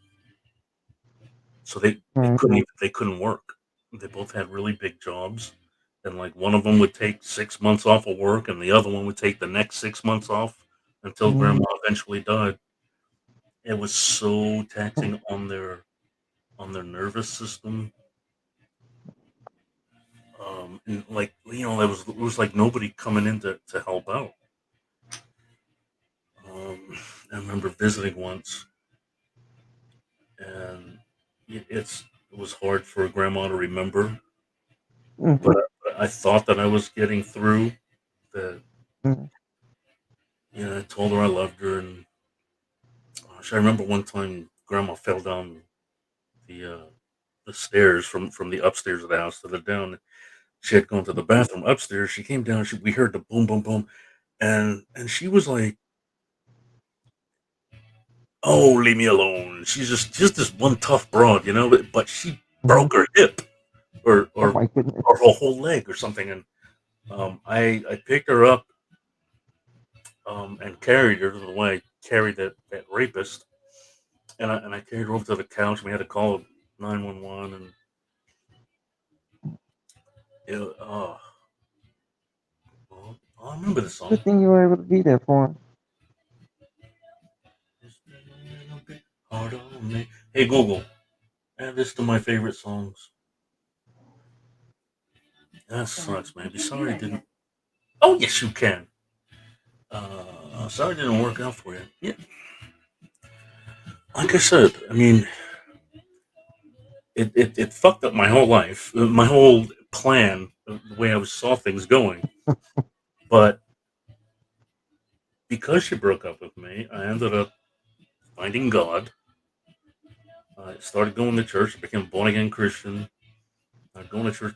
so Right. they couldn't work. They both had really big jobs, and like one of them would take 6 months off of work, and the other one would take the next 6 months off until Mm, grandma eventually died. It was so taxing on their on their nervous system. And like it was like nobody coming in to help out. I remember visiting once, and it was hard for grandma to remember, Mm-hmm. but I thought that I was getting through. That Mm-hmm. I told her I loved her, and I remember one time grandma fell down the uh, the stairs from the upstairs of the house to the down. She had gone to the bathroom upstairs. She came down. We heard the boom, boom, boom, and she was like, "Oh, leave me alone." She's just this one tough broad, but she Mm-hmm. broke her hip or Oh or my goodness. or her whole leg or something, and I picked her up and carried her to the way I carried that rapist, and I carried her over to the couch. We had to call 911, and oh, well, I remember the song. Good thing you were able to be there for him. Hard on me. Hey Google, add this to my favorite songs. That sucks, man. Be sorry it didn't. Oh yes, you can. Sorry it didn't work out for you. Yeah, like I said, I mean, it fucked up my whole life, my whole plan, the way I saw things going. But because she broke up with me, I ended up finding God. I started going to church. I became a born again Christian. I going to church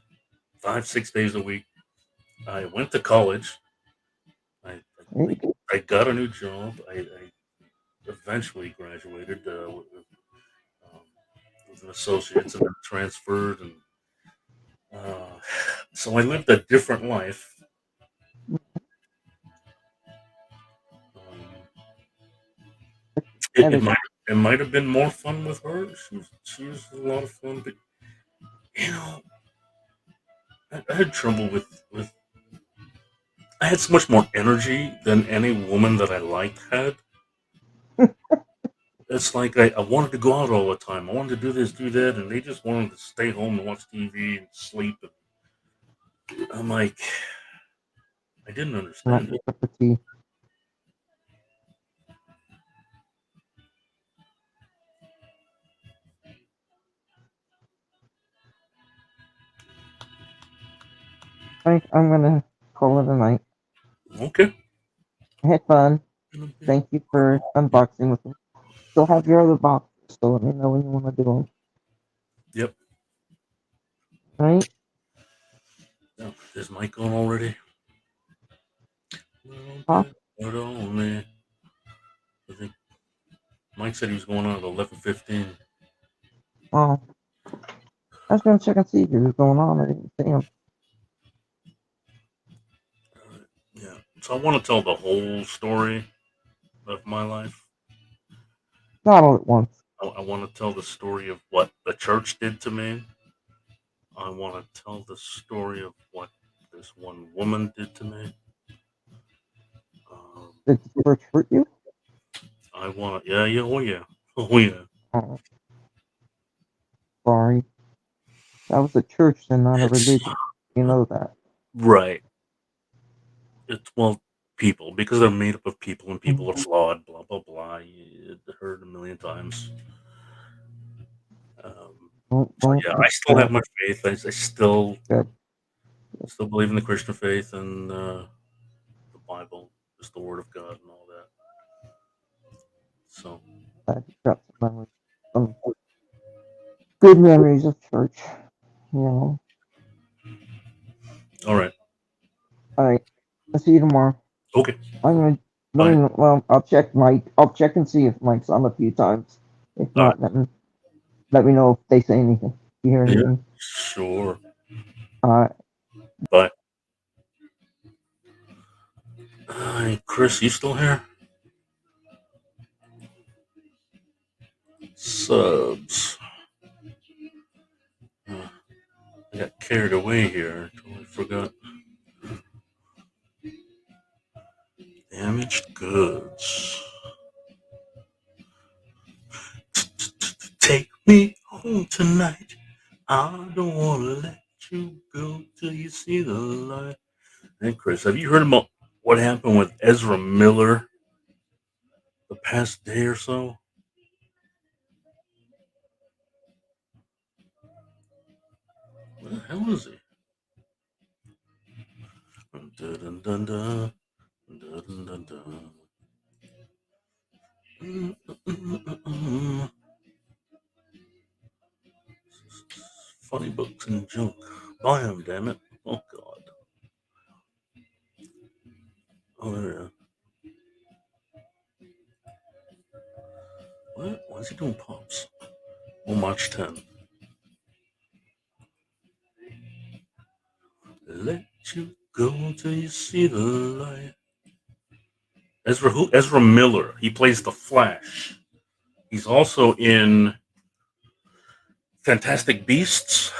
5, 6 days a week. I went to college. I There you I, go. I got a new job. I eventually graduated um, with an associate's and then transferred, and uh, so I lived a different life. Um, it, That it is, might it might have been more fun with her. She was a lot of fun, but you know, I had trouble with. I had so much more energy than any woman that I liked had. It's like I wanted to go out all the time. I wanted to do this, do that, and they just wanted to stay home and watch TV and sleep. And I'm like, I didn't not understand your it. cup of tea. I'm gonna call it a night. Okay. I had fun. Thank you for unboxing with me. Still have your other boxes, so let me know when you want to do them. Yep. Right? Oh, is Mike on already? Huh? Put on me. I think Mike said he was going on at 11:15. Oh, I was gonna check and see if he was going on. I didn't see him. Yeah. So I want to tell the whole story of my life. Not all at once. I want to tell the story of what the church did to me. I want to tell the story of what this one woman did to me. Um, Did the church hurt you? I want to, yeah, yeah, oh yeah, oh yeah. Oh, sorry. That was a church and not a It's religion. You know that. right. It's well, people because they're made up of people and people are Mhm. flawed. Blah blah blah. It heard a million times. Um, so Don't yeah, I fix still have that. my faith. I Good. still believe in the Christian faith and the Bible is the Word of God and all that. So Glad you got some memories. Some good memories of church. You know. all right, All right. I'll see you tomorrow. okay, I'm gonna let all me right, know. Well, I'll check Mike. I'll check and see if Mike's on a few times. If all right. not, then let me know if they say anything. If you hear Yeah, anything. sure. Uh, Bye. Hi, Chris, you still here? Subs. Uh, I got carried away here. Totally forgot. Damaged goods. Take me tonight. I don't want to let you go till you see the light. Hey, Chris, have you heard about what happened with Ezra Miller the past day or so? Where the hell is he? Dun, dun, dun, dun, dun, dun, dun. Mm, mm, mm, mm. Funny books and junk. Buy them, damn it. Oh, God. Oh, yeah. What? Why is he doing pops? Oh, March 10th. Let you go till you see the light. Ezra who? Ezra Miller. He plays the Flash. He's also in Fantastic Beasts.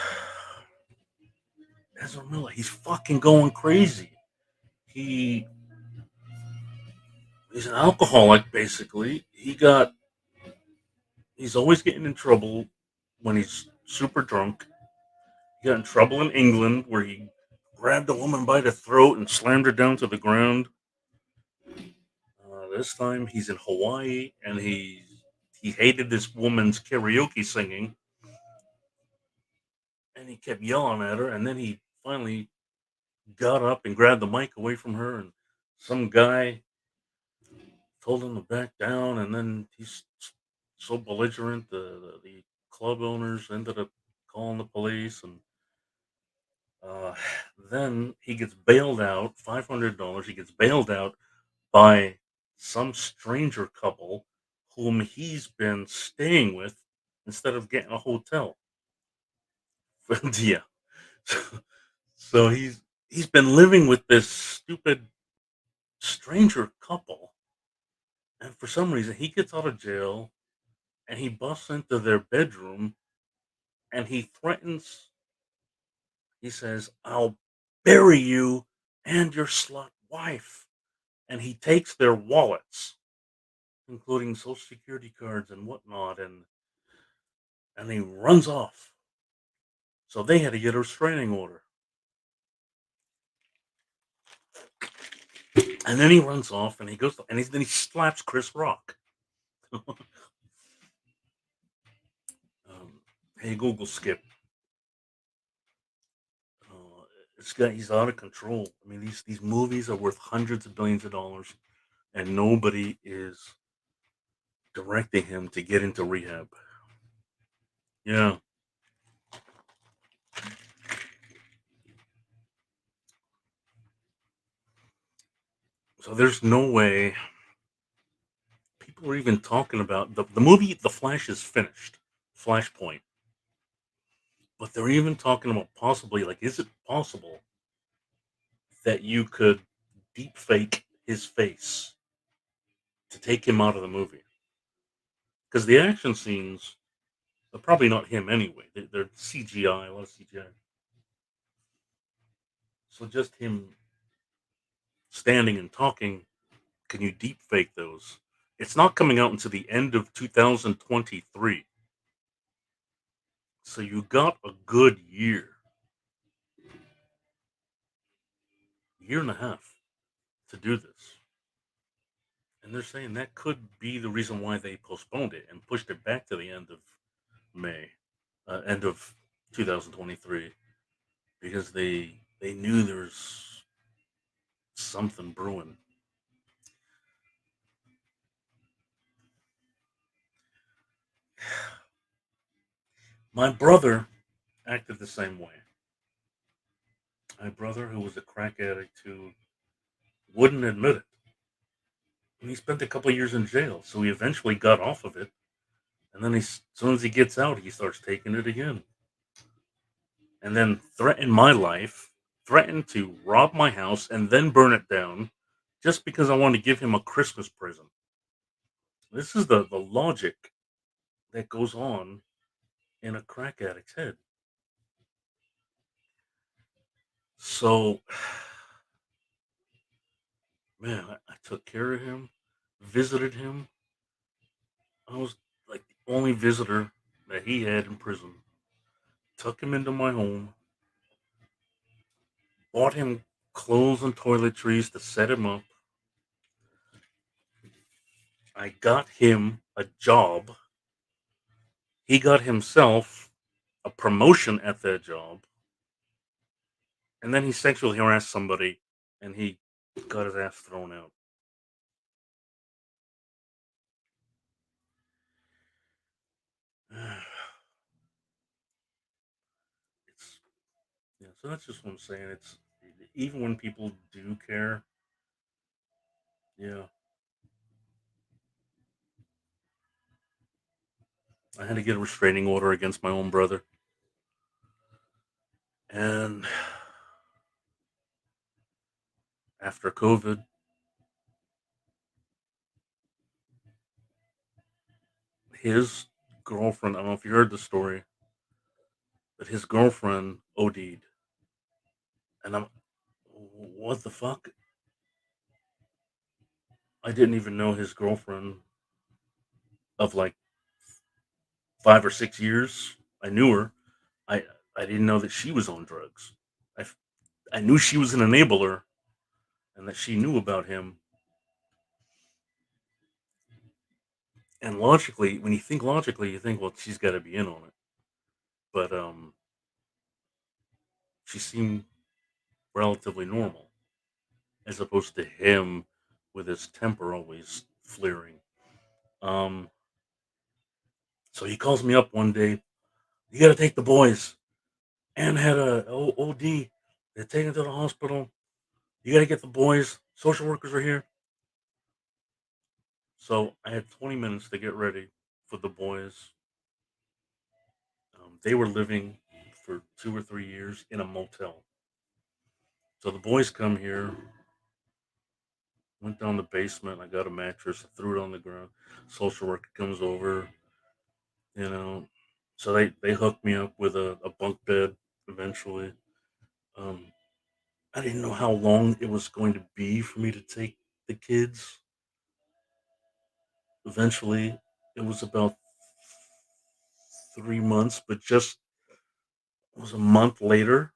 Ezra Miller. He's fucking going crazy. He he's an alcoholic basically. He's always getting in trouble when he's super drunk. He got in trouble in England where he grabbed a woman by the throat and slammed her down to the ground. This time he's in Hawaii and he hated this woman's karaoke singing and he kept yelling at her and then he finally got up and grabbed the mic away from her and some guy told him to back down and then he's so belligerent the club owners ended up calling the police and uh, then he gets bailed out $500. He gets bailed out by some stranger couple whom he's been staying with instead of getting a hotel. Yeah. So he's been living with this stupid stranger couple, and for some reason he gets out of jail and he busts into their bedroom and he threatens. He says, "I'll bury you and your slut wife," and he takes their wallets, including social security cards and whatnot, and he runs off. So they had to get a restraining order. And then he runs off and he goes and then he slaps Chris Rock. Hey Google Skip. Uh, this guy he's out of control. I mean these movies are worth hundreds of billions of dollars and nobody is directing him to get into rehab. Yeah. So there's no way people are even talking about the movie The Flash is finished. Flashpoint. But they're even talking about possibly like is it possible that you could deep fake his face to take him out of the movie? Because the action scenes are probably not him anyway. They're CGI, a lot of CGI. So just him standing and talking, can you deep fake those? It's not coming out until the end of 2023. So you got a good year and a half to do this. And they're saying that could be the reason why they postponed it and pushed it back to the end of May, end of 2023, because they knew there's something brewing. My brother acted the same way. My brother, who was a crack addict, who wouldn't admit it, and he spent a couple of years in jail. So he eventually got off of it, and then as soon as he gets out, he starts taking it again, and then threatened my life, threatened to rob my house and then burn it down, just because I wanted to give him a Christmas present. This is the logic that goes on in a crack addict's head. So, man, I took care of him, visited him. I was like the only visitor that he had in prison, took him into my home, bought him clothes and toiletries to set him up. I got him a job. He got himself a promotion at that job. And then he sexually harassed somebody and he got his ass thrown out. It's yeah, so that's just what I'm saying. It's even when people do care, yeah. I had to get a restraining order against my own brother. And after COVID, his girlfriend, I don't know if you heard the story, but his girlfriend OD'd. And I'm, what the fuck? I didn't even know his girlfriend of like 5 or 6 years. I knew her. I I didn't know that she was on drugs. I I knew she was an enabler and that she knew about him. And logically, when you think logically, you think, well, she's got to be in on it. But she seemed relatively normal, as opposed to him with his temper always flaring. Um, so he calls me up one day. You got to take the boys. Ann had a OD. They're taken to the hospital. You got to get the boys. Social workers are here. So I had 20 minutes to get ready for the boys. They were living for 2 or 3 years in a motel. So the boys come here, went down the basement. I got a mattress, threw it on the ground. Social worker comes over, you know. So they hooked me up with a bunk bed eventually. Um, I didn't know how long it was going to be for me to take the kids. Eventually, it was about 3 months, but just it was a month later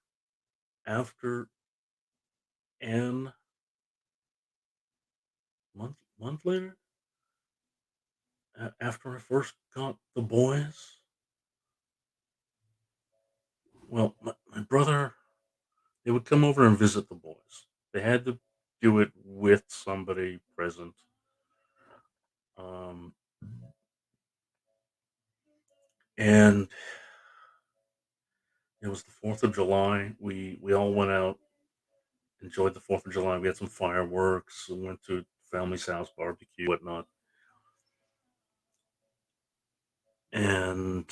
after Anne month later after I first got the boys. Well, my brother, they would come over and visit the boys. They had to do it with somebody present. Um, and it was the 4th of July. We all went out, enjoyed the 4th of July. We had some fireworks. We went to family's house, barbecue, whatnot. And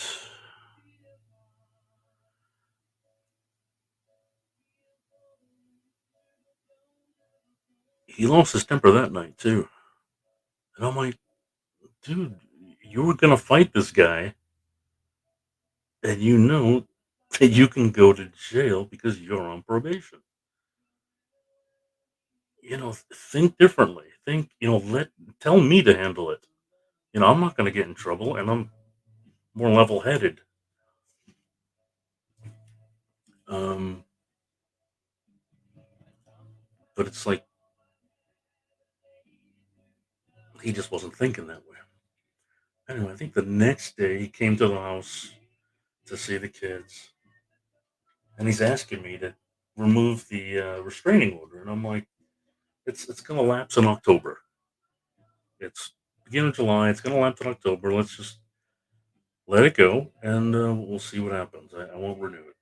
he lost his temper that night too. And I'm like, dude, you were gonna fight this guy, and you know that you can go to jail because you're on probation. Think differently. Think, tell me to handle it. I'm not gonna get in trouble, and I'm more level-headed. Um, but it's like he just wasn't thinking that way. Anyway, I think the next day he came to the house to see the kids, and he's asking me to remove the restraining order, and I'm like, it's gonna lapse in October. It's beginning of July. It's gonna lapse in October. Let's just let it go, and we'll see what happens. I won't renew it.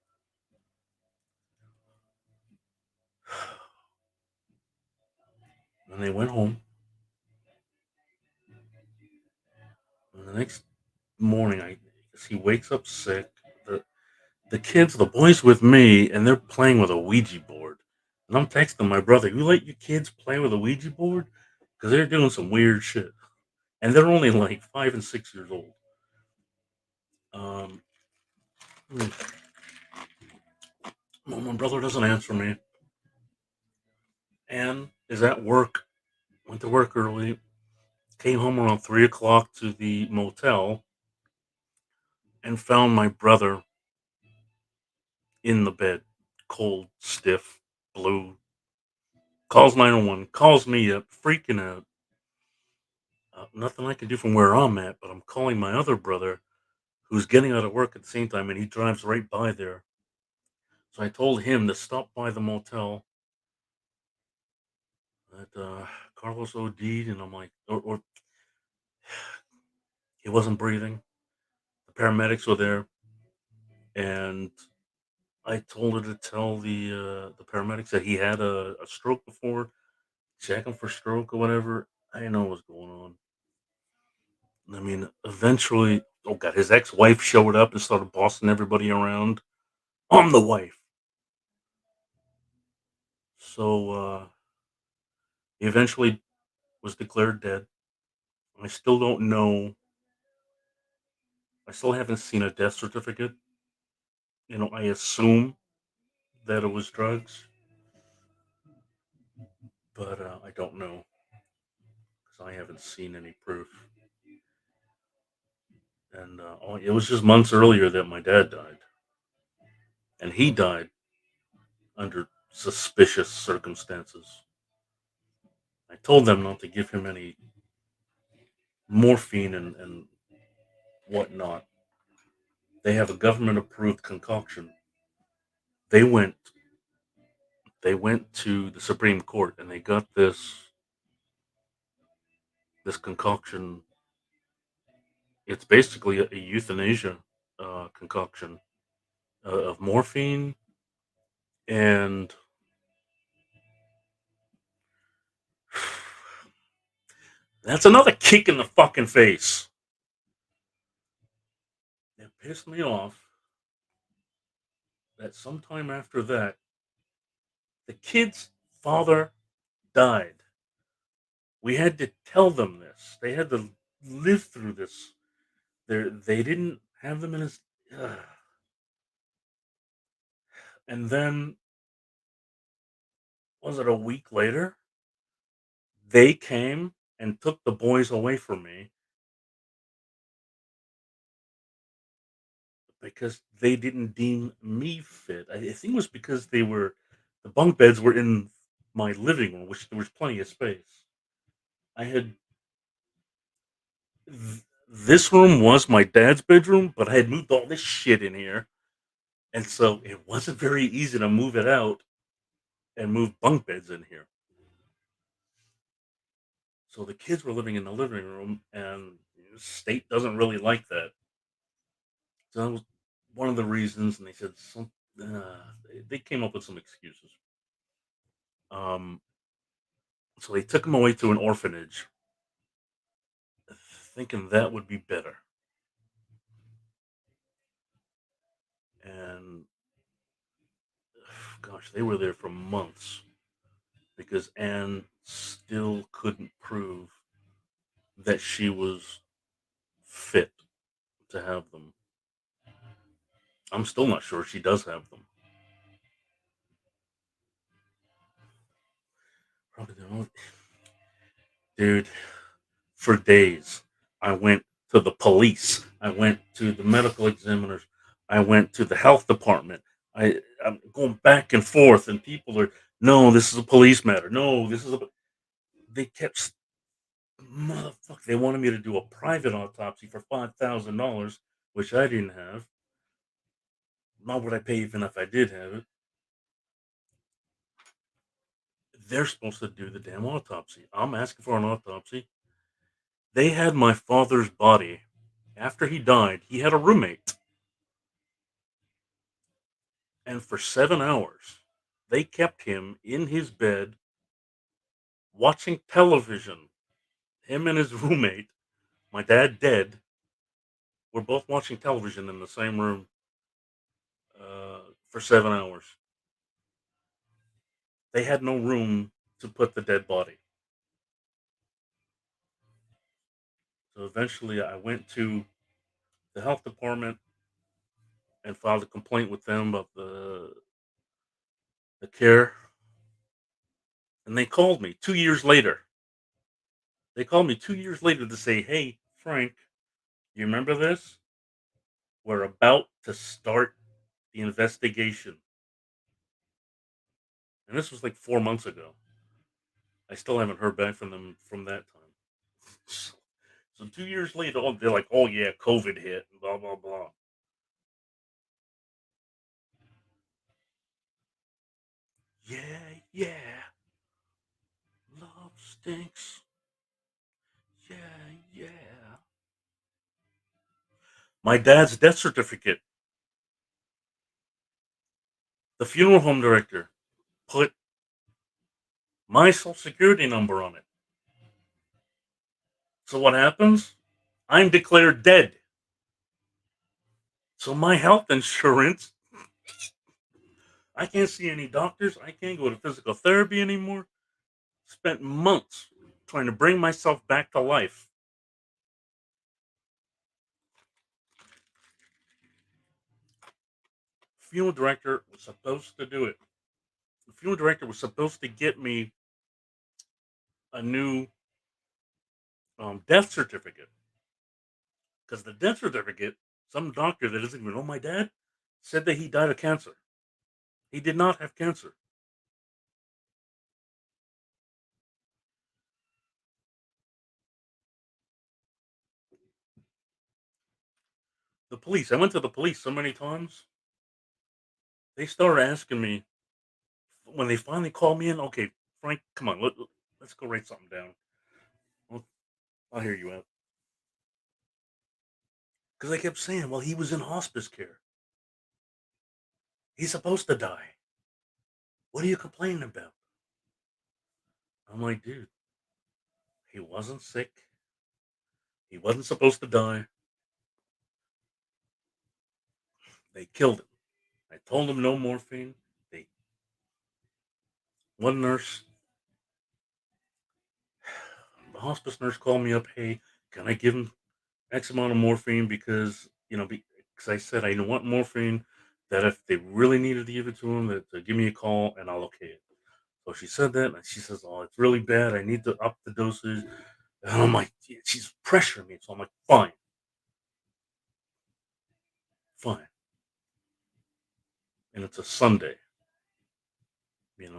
And they went home, and the next morning, I guess he wakes up sick. The kids, the boys with me, and they're playing with a Ouija board. And I'm texting my brother, "You let your kids play with a Ouija board? Because they're doing some weird shit." And they're only like 5 and 6 years old. Um, well, my brother doesn't answer me. And is at work, went to work early, came home around 3 o'clock to the motel, and found my brother in the bed, cold, stiff, blue. Calls 911, calls me up, freaking out. Nothing I can do from where I'm at, but I'm calling my other brother who's getting out of work at the same time, and he drives right by there. So I told him to stop by the motel that Carlos OD'd, and I'm like, or he wasn't breathing. The paramedics were there, and I told her to tell the paramedics that he had a stroke before, check him for stroke or whatever. I didn't know what was going on. I mean, eventually, oh god, his ex-wife showed up and started bossing everybody around. I'm the wife. So he eventually was declared dead. I still don't know. I still haven't seen a death certificate. I assume that it was drugs, but I don't know because I haven't seen any proof. And it was just months earlier that my dad died, and he died under suspicious circumstances. I told them not to give him any morphine and whatnot. They have a government approved concoction. They went they went to the Supreme Court and they got this concoction. It's basically a euthanasia concoction of morphine and that's another kick in the fucking face. It pissed me off that sometime after that, the kid's father died. We had to tell them this. They had to live through this. They didn't have them in his. Ugh. And then, was it a week later? They came and took the boys away from me because they didn't deem me fit. I think it was because the bunk beds were in my living room, which there was plenty of space. I had this room was my dad's bedroom, but I had moved all this shit in here, and so it wasn't very easy to move it out and move bunk beds in here. So the kids were living in the living room, and the state doesn't really like that. So that was one of the reasons, and they said they came up with some excuses. Um, so they took him away to an orphanage, thinking that would be better. And gosh, they were there for months because Anne still couldn't prove that she was fit to have them. I'm still not sure she does have them. Probably don't. Dude, for days, I went to the police. I went to the medical examiners. I went to the health department. I'm going back and forth, and people are, no, this is a police matter. No, this is a. They kept, motherfucker, they wanted me to do a private autopsy for $5,000, which I didn't have. Not what I pay even if I did have it. They're supposed to do the damn autopsy. I'm asking for an autopsy. They had my father's body. After he died, he had a roommate. And for 7 hours, they kept him in his bed watching television. Him and his roommate, my dad dead, were both watching television in the same room for 7 hours. They had no room to put the dead body. So eventually, I went to the health department and filed a complaint with them about the care. And they called me 2 years later. They called me 2 years later to say, "Hey, Frank, you remember this? We're about to start the investigation. And this was like 4 months ago. I still haven't heard back from them from that time. So 2 years later, they're like, "Oh yeah, COVID hit," and blah blah blah. Yeah, yeah. Love stinks. Yeah, yeah. My dad's death certificate. The funeral home director put my social security number on it. So what happens? I'm declared dead. So my health insurance, I can't see any doctors. I can't go to physical therapy anymore. Spent months trying to bring myself back to life. Funeral director was supposed to do it. The funeral director was supposed to get me a new death certificate because the death certificate, some doctor that doesn't even know my dad, said that he died of cancer. He did not have cancer. The police, I went to the police so many times. They started asking me when they finally called me in. Okay, Frank, come on, let's go write something down. Well, I'll hear you out. Because I kept saying, well, he was in hospice care. He's supposed to die. What are you complaining about? I'm like, dude, he wasn't sick. He wasn't supposed to die. They killed him. I told him no morphine. They one nurse, the hospice nurse called me up. Hey, can I give him X amount of morphine because because I said I want morphine. That if they really needed to give it to him, that to give me a call and I'll okay it. So she said that, and she says, "Oh, it's really bad. I need to up the dosage." And I'm like, "Yeah," she's pressuring me, so I'm like, "Fine, fine." And it's a Sunday,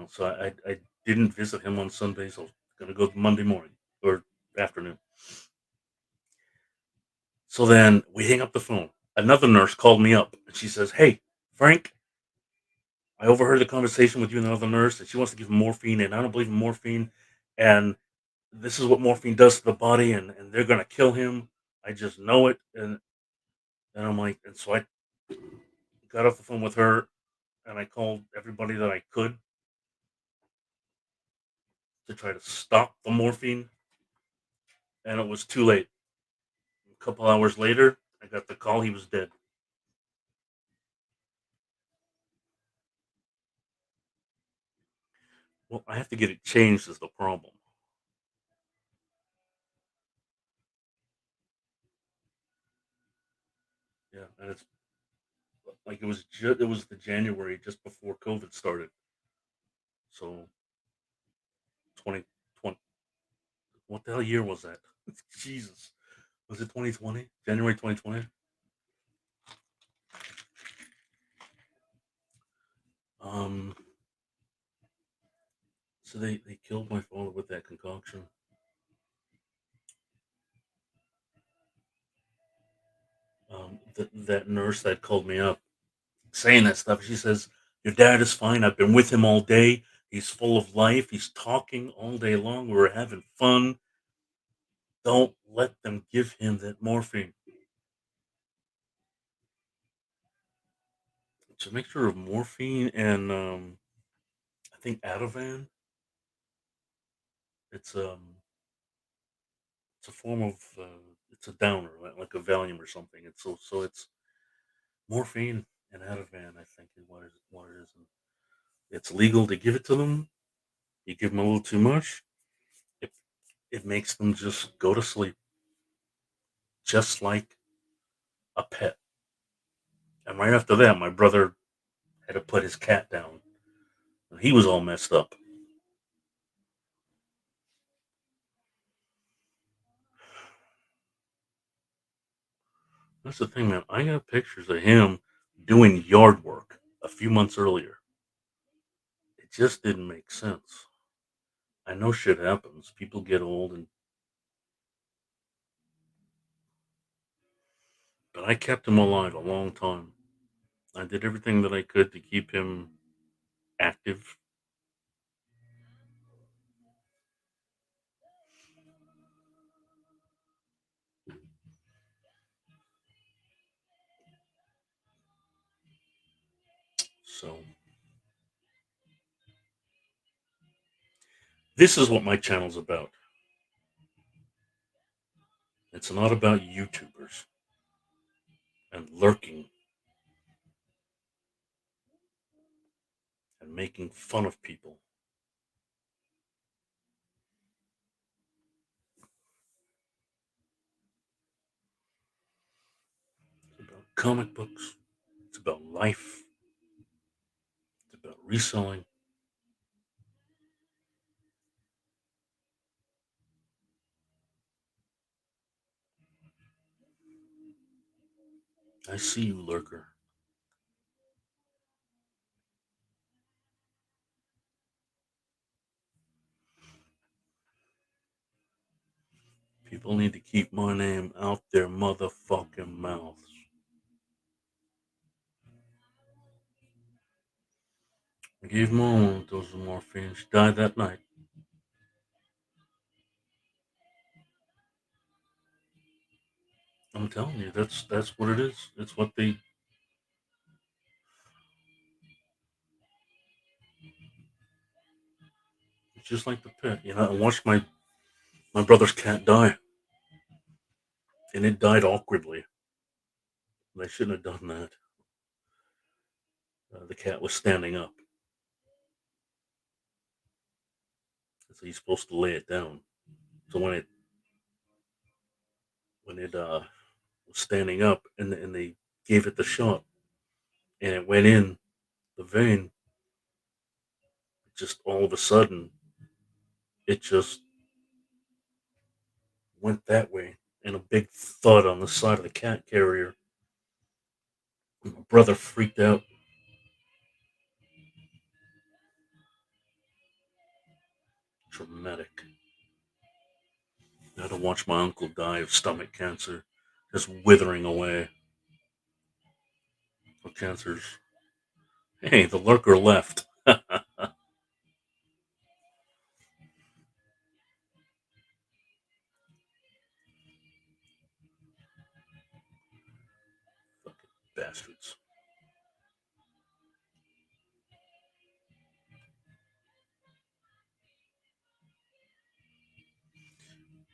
so I didn't visit him on Sunday, so I was gonna go Monday morning or afternoon. So then we hang up the phone. Another nurse called me up, and she says, "Hey, Frank, I overheard the conversation with you and another nurse, and she wants to give him morphine, and I don't believe in morphine, and this is what morphine does to the body, and they're gonna kill him. I just know it." And I'm like, and so I got off the phone with her, and I called everybody that I could to try to stop the morphine, and it was too late. A couple hours later, I got the call he was dead. Well, I have to get it changed is the problem. Yeah, and it's like it was the January just before COVID started. So 2020, what the hell year was that? Jesus. Was it 2020? January 2020? Um, so they killed my father with that concoction. That nurse that called me up saying that stuff, she says, "Your dad is fine. I've been with him all day. He's full of life. He's talking all day long. We were having fun. Don't let them give him that morphine." It's a mixture of morphine and I think Ativan. It's it's a form of it's a downer, like a Valium or something. It's morphine and Ativan, I think, is what it is. And it's legal to give it to them. You give them a little too much, it it makes them just go to sleep, just like a pet. And right after that, my brother had to put his cat down. He was all messed up. That's the thing, man. I got pictures of him doing yard work a few months earlier. It just didn't make sense. I know shit happens. People get old, and but I kept him alive a long time. I did everything that I could to keep him active. So this is what my channel's about. It's not about YouTubers and lurking and making fun of people. It's about comic books. It's about life. It's about reselling. I see you, lurker. People need to keep my name out their motherfucking mouths. I gave Mom one of those morphine. She died that night. I'm telling you, that's what it is. It's what they. It's just like the pet. You know, I watched my brother's cat die, and it died awkwardly. They shouldn't have done that. The cat was standing up, so he's supposed to lay it down. So when it was standing up, and they gave it the shot, and it went in the vein, just all of a sudden, it just went that way, and a big thud on the side of the cat carrier. My brother freaked out. Traumatic. I had to watch my uncle die of stomach cancer, just withering away. The cancer's. Hey, the lurker left. Fucking bastards.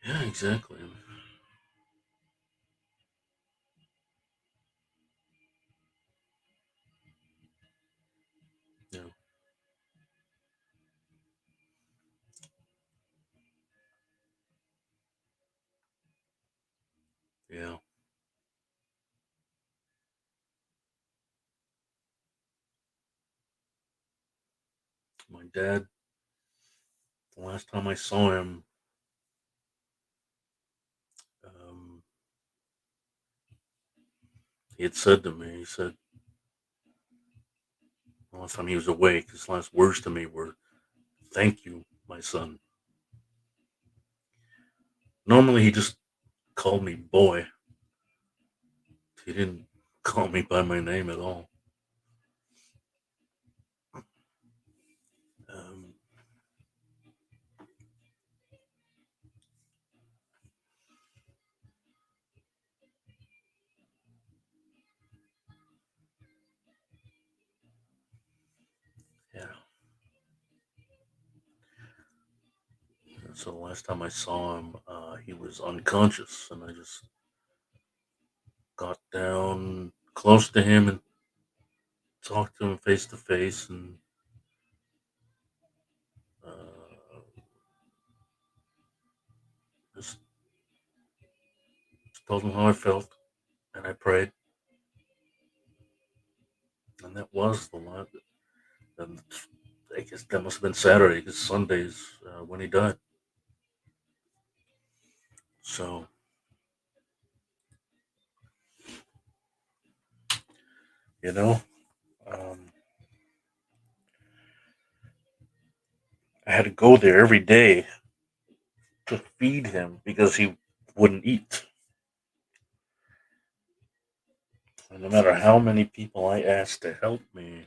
Yeah, exactly. Yeah, yeah. My dad. The last time I saw him, um, he had said to me, he said, the last time he was awake, his last words to me were, "Thank you, my son." Normally, he just called me boy. He didn't call me by my name at all. Um, yeah. So the last time I saw him, he was unconscious, and I just got down close to him and talked to him face to face, and just told him how I felt, and I prayed, and that was the last. And I guess that must have been Saturday, because Sunday's when he died. So You know, um, I had to go there every day to feed him because he wouldn't eat. And no matter how many people I asked to help me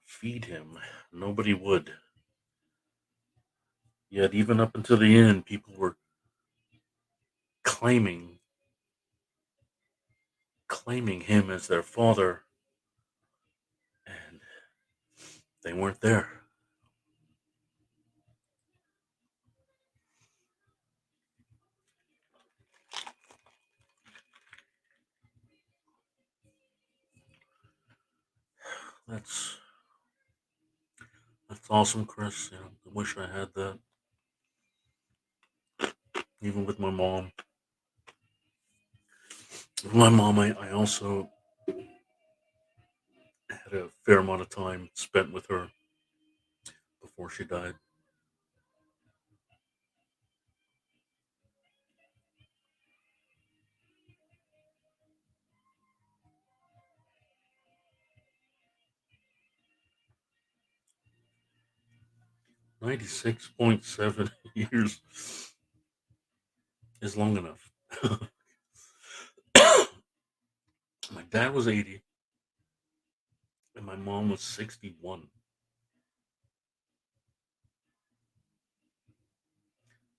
feed him, nobody would. Yet, even up until the end, people were claiming claiming him as their father, and they weren't there. That's that's awesome, Chris. You know, I wish I had that. Even with my mom. With my mom, I also had a fair amount of time spent with her before she died. 96.7 years is long enough. My dad was 80, and my mom was 61.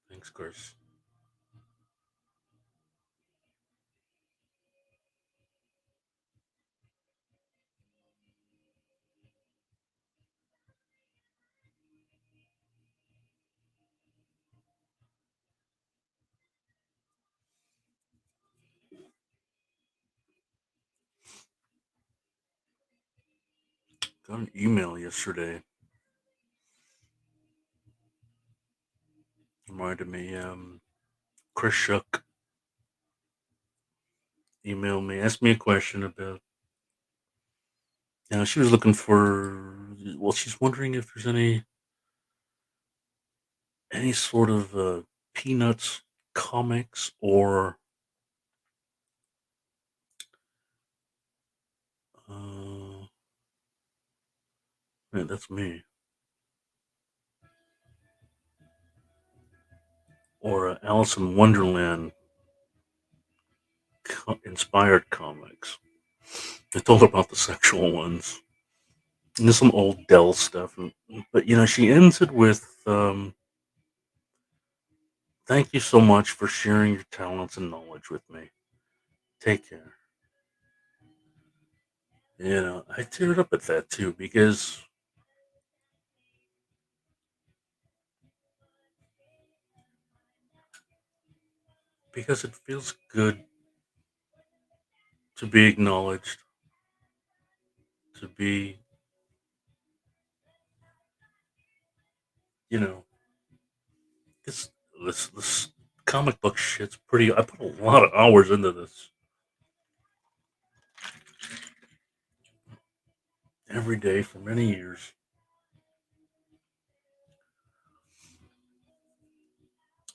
Thanks, Chris. Got an email yesterday. Reminded me, Chris Shook emailed me, asked me a question about. Now she was looking for. Well, she's wondering if there's any sort of Peanuts comics or uh, man, that's me, or Alice in Wonderland inspired comics. I told her about the sexual ones. And there's some old Dell stuff, but she ends it with, "Thank you so much for sharing your talents and knowledge with me. Take care." I teared up at that too because it feels good to be acknowledged, to be, you know, this this comic book shit's pretty. I put a lot of hours into this every day for many years,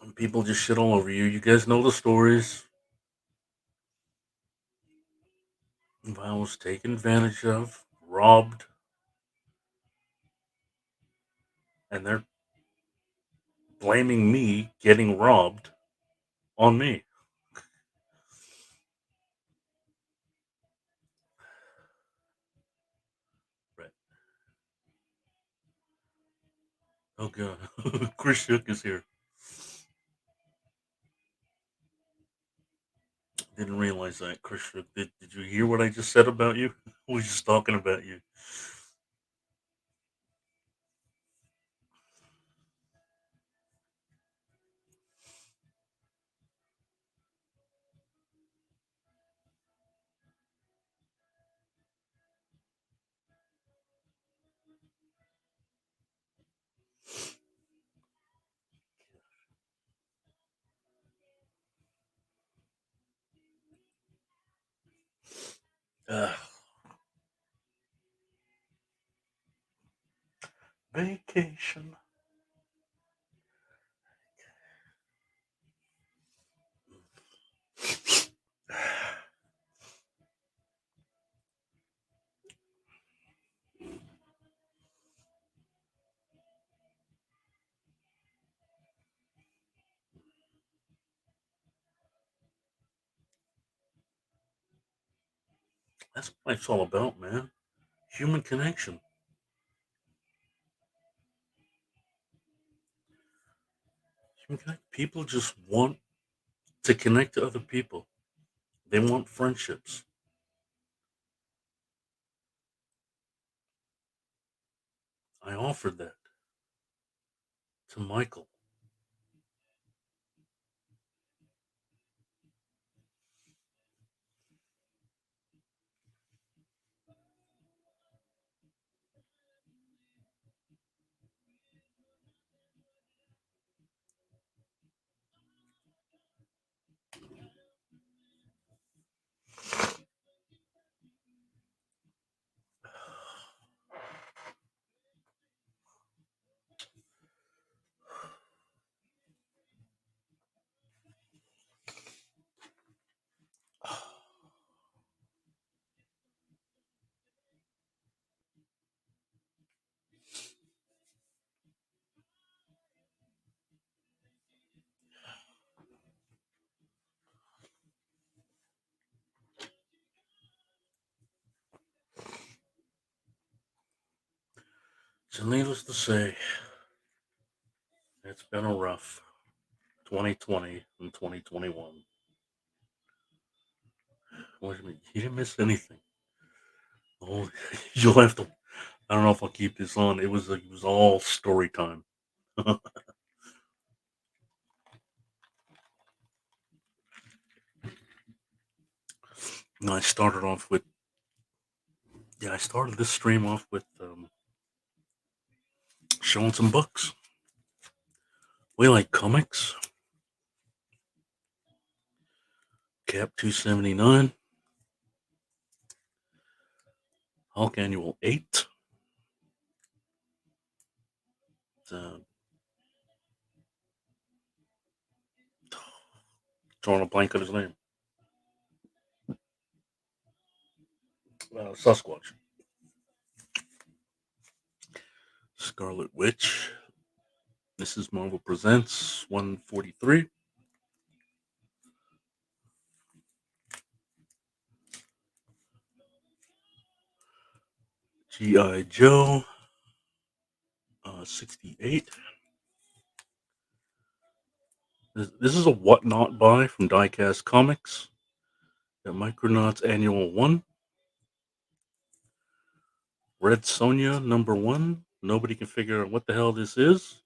and people just shit all over you. You guys know the stories of how I was taken advantage of, robbed, and they're blaming me getting robbed on me. Right. Oh god. Chris Shook is here. Didn't realize that, Chris Shook. Did you hear what I just said about you? I was just talking about you. Ugh. Vacation. That's what life's all about, man. Human connection. People just want to connect to other people. They want friendships. I offered that to Michael. So, needless to say, it's been a rough 2020 and 2021. What do you mean? You didn't miss anything. Oh, you'll have to. I don't know if I'll keep this on. It was all story time. And I started off with I started this stream off with showing some books. We like comics. Cap 279, Hulk Annual 8. Uh, drawing a blank on his name. Sasquatch. Scarlet Witch. Mrs. Marvel Presents 143. G.I. Joe 68. This is a Whatnot buy from Diecast Comics. The Micronauts Annual 1. Red Sonja number 1. Nobody can figure out what the hell this is.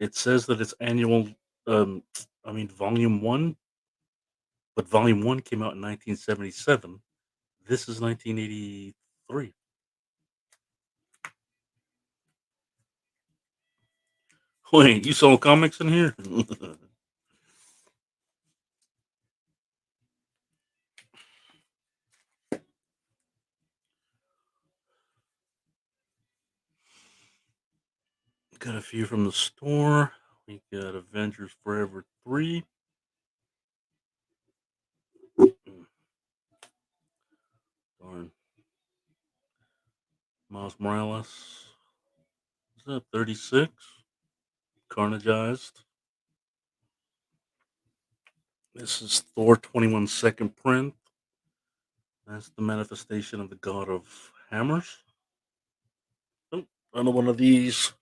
It says that it's annual, um, volume 1, but volume 1 came out in 1977. This is 1983. Wait, you saw comics in here? Got a few from the store. We got Avengers Forever 3. Darn. Miles Morales. Is that 36? Carnageized. This is Thor 21 second print. That's the manifestation of the god of hammers. Oh, another one of these.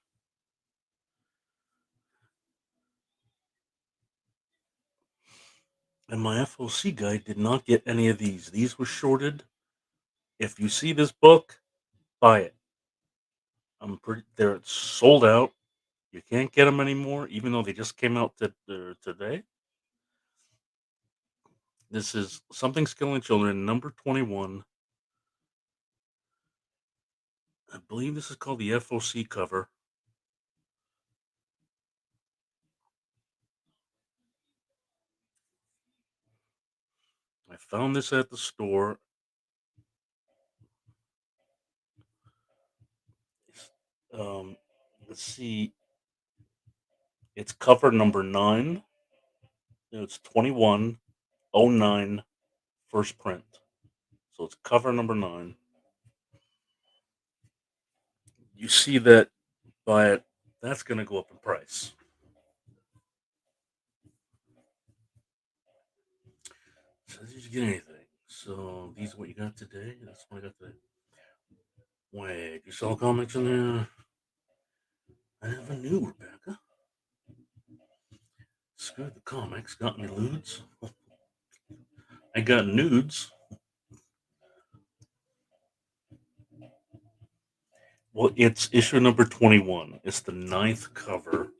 And my FOC guy did not get any of these. These were shorted. If you see this book, buy it. They're sold out. You can't get them anymore, even though they just came out today. This is Something's Killing Children, number 21. I believe this is called the FOC cover. I found this at the store. Um, let's see. It's cover number 9. It's 2109 first print. So it's cover number 9. You see that, buy it. That's going to go up in price. So did you get anything? So these are what you got today? That's what I got today. Wait, you saw comics in there? I never knew, Rebecca. Screw the comics. Got any lewds? I got nudes. Well, it's issue number 21. It's the ninth cover.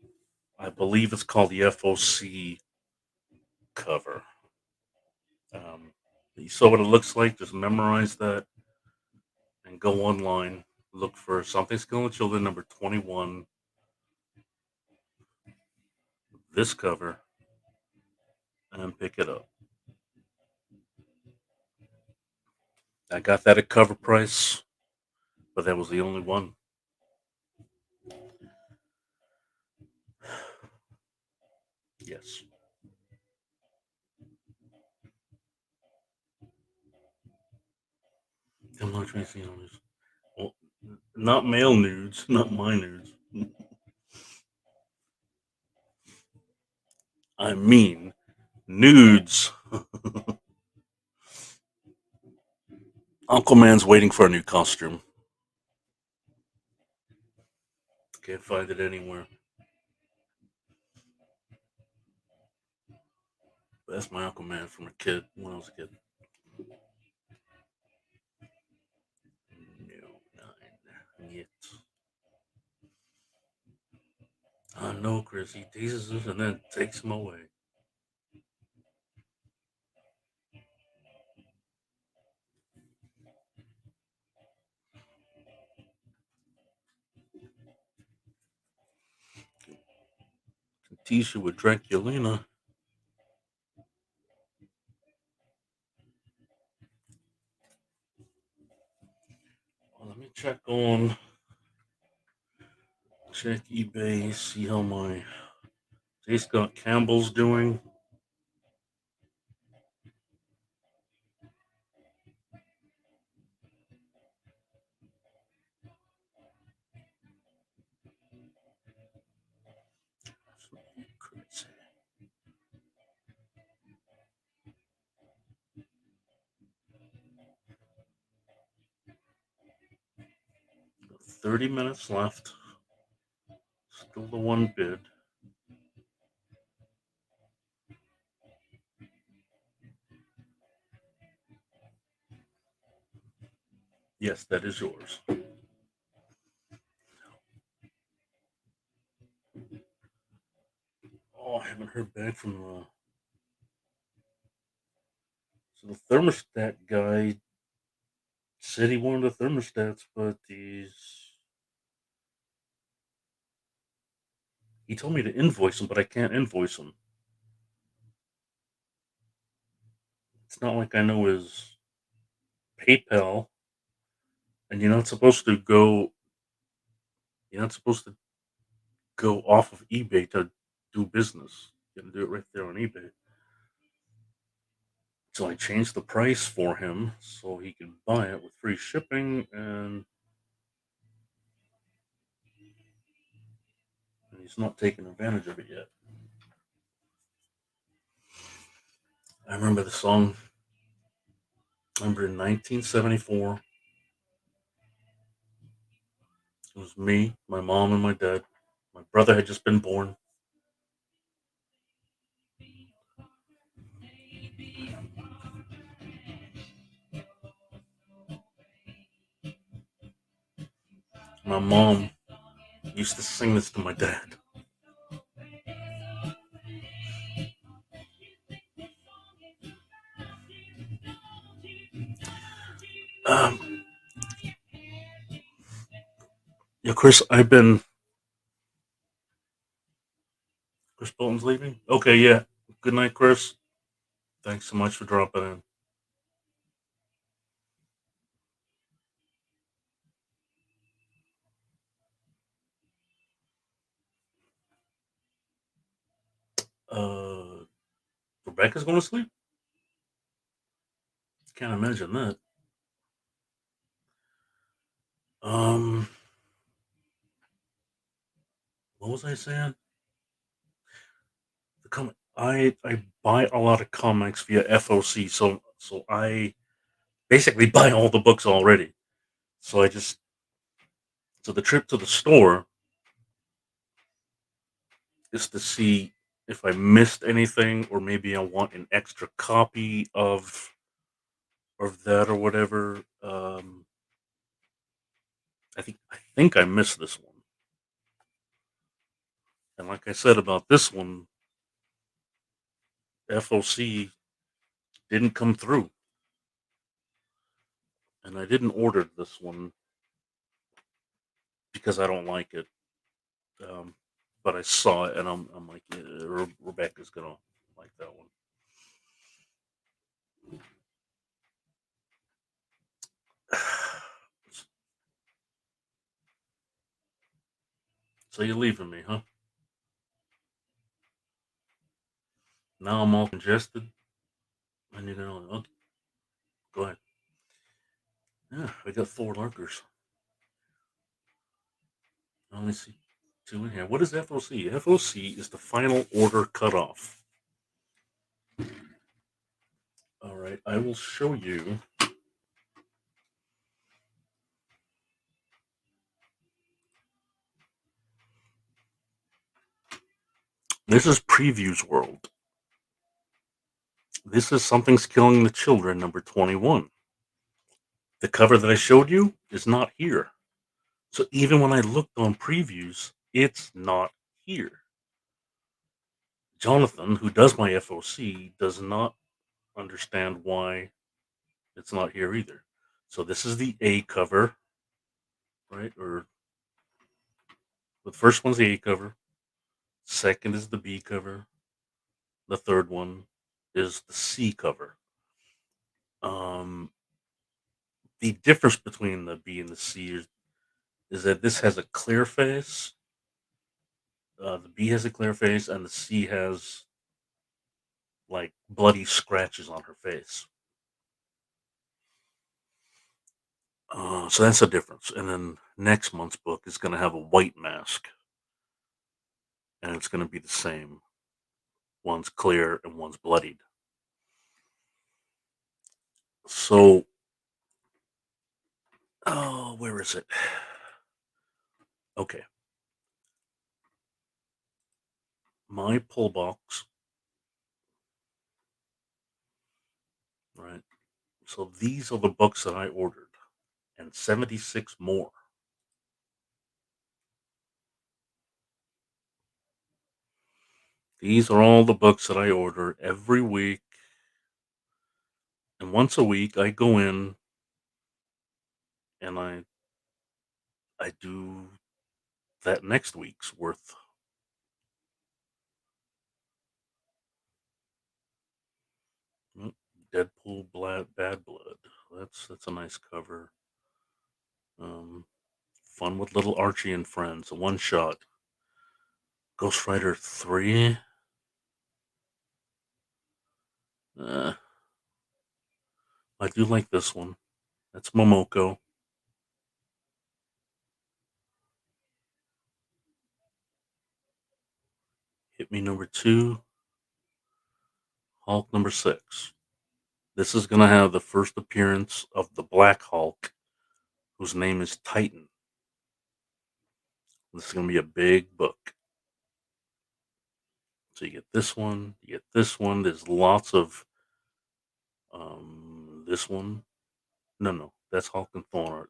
I believe it's called the FOC cover. You saw what it looks like. Just memorize that and go online. Look for Something's Killing the Children number 21. This cover. And pick it up. I got that at cover price, but that was the only one. Yes. I'm not trying to see on this. Well, not male nudes, not my nudes. I mean nudes. Uncle Man's waiting for a new costume. Can't find it anywhere. But that's my Uncle Man from a kid when I was a kid. No, nine yet. I know, Chris. He teases us and then takes him away. Tease you with Draculina. Well, let me check eBay, see how my J. Scott Campbell's doing. Crazy. 30 minutes left. Still the one bid. Yes, that is yours. Oh, I haven't heard back from so the thermostat guy said he wanted the thermostats, but he told me to invoice him, but I can't invoice him. It's not like I know his PayPal, and you're not supposed to go off of eBay to do business. You can do it right there on eBay. So I changed the price for him so he could buy it with free shipping, and he's not taking advantage of it yet. I remember the song. I remember in 1974, it was me, my mom, and my dad. My brother had just been born. My mom used to sing this to my dad. Um, yeah, Chris, Chris Bolton's leaving? Okay, yeah. Good night, Chris. Thanks so much for dropping in. Uh, Rebecca's going to sleep? Can't imagine that. Um, what was I saying? I buy a lot of comics via FOC, so I basically buy all the books already. So so the trip to the store is to see if I missed anything, or maybe I want an extra copy of that or whatever. I think I missed this one, and like I said about this one, FOC didn't come through, and I didn't order this one because I don't like it. Um, but I saw it, and I'm like, yeah, Rebecca's gonna like that one. So you're leaving me, huh? Now I'm all congested. I need to know. Okay, go ahead. Yeah, I got four lurkers. I only see two in here. What is FOC? FOC is the final order cutoff. All right, I will show you. This is Previews World. This is Something's Killing the Children, number 21. The cover that I showed you is not here. So even when I looked on previews, it's not here. Jonathan, who does my FOC, does not understand why it's not here either. So this is the A cover, right? Or the first one's the A cover, second is the B cover, the third one is the C cover. Um, the difference between the B and the C is that this has a clear face. The B has a clear face, and the C has like bloody scratches on her face. So that's the difference. And then next month's book is going to have a white mask, and it's going to be the same. One's clear and one's bloodied. So, oh, where is it? Okay, my pull box, right? So these are the books that I ordered, and 76 more. These are all the books that I order every week. And once a week, I go in and I do that next week's worth. Mm, Deadpool Bad Blood. That's a nice cover. Um, Fun with Little Archie and Friends. A one shot. Ghost Rider 3. Uh, I do like this one. That's Momoko. Hit Me number 2. Hulk number 6. This is going to have the first appearance of the Black Hulk, whose name is Titan. This is going to be a big book. So you get this one, you get this one. There's lots of this one. No, that's Hulk and Thor.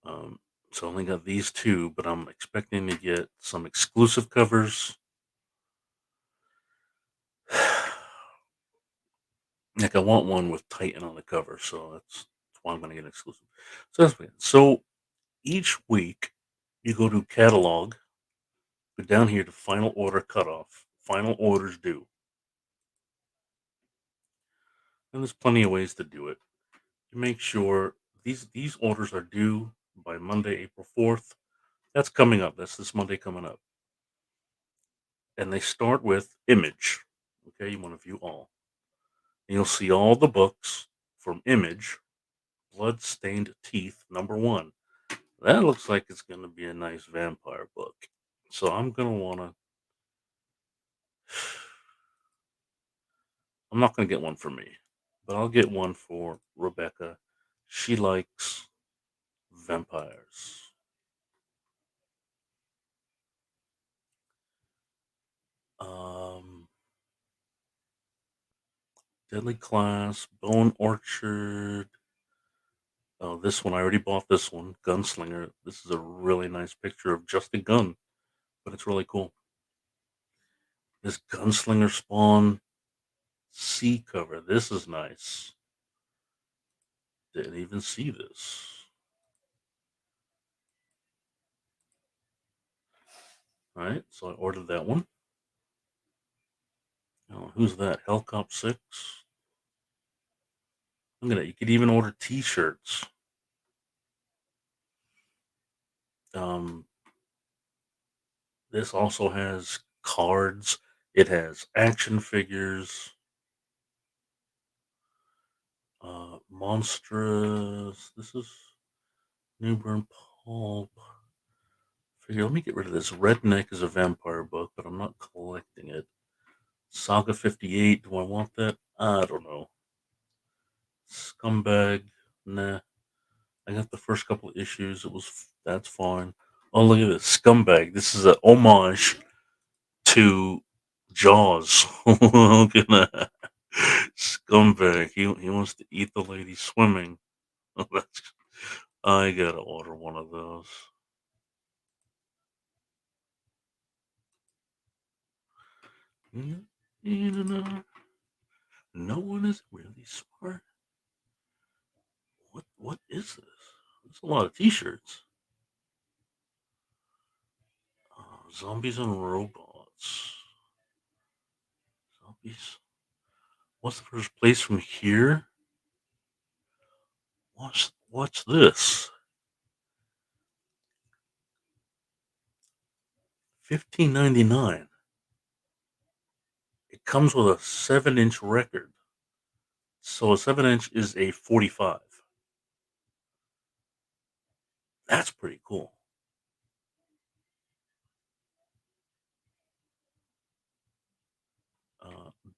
Um, so I only got these two, but I'm expecting to get some exclusive covers. Like I want one with Titan on the cover, so that's why I'm going to get an exclusive. So that's weird. So each week you go to catalog, go down here to final order cutoff, final orders due, and there's plenty of ways to do it. You make sure these orders are due by Monday, April 4th. That's coming up. That's this Monday coming up, and they start with Image. Okay, you want to view all. And you'll see all the books from Image. Blood-Stained Teeth, number 1. That looks like it's going to be a nice vampire book. So I'm going to want to. I'm not going to get one for me, but I'll get one for Rebecca. She likes vampires. Um, Deadly Class, Bone Orchard. Oh, this one I already bought. This one, Gunslinger. This is a really nice picture of just a gun, but it's really cool. This Gunslinger Spawn C cover. This is nice. Didn't even see this. All right, so I ordered that one. Oh, who's that? Hellcop 6. Look at that. You could even order T-shirts. Um, this also has cards. It has action figures. Monstrous. This is Newburn Pulp. Figure. Let me get rid of this. Redneck is a vampire book, but I'm not collecting it. Saga 58. Do I want that? I don't know. Scumbag. Nah. I got the first couple of issues. That's fine. Oh, look at this Scumbag. This is a homage to Jaws. Look at that. Scumbag. He wants to eat the lady swimming. I gotta order one of those. No one is really smart. What is this? There's a lot of T-shirts. Zombies and robots. Zombies. What's the first place from here? What's this? 15.99. It comes with a 7-inch record. So a 7-inch is a 45. That's pretty cool.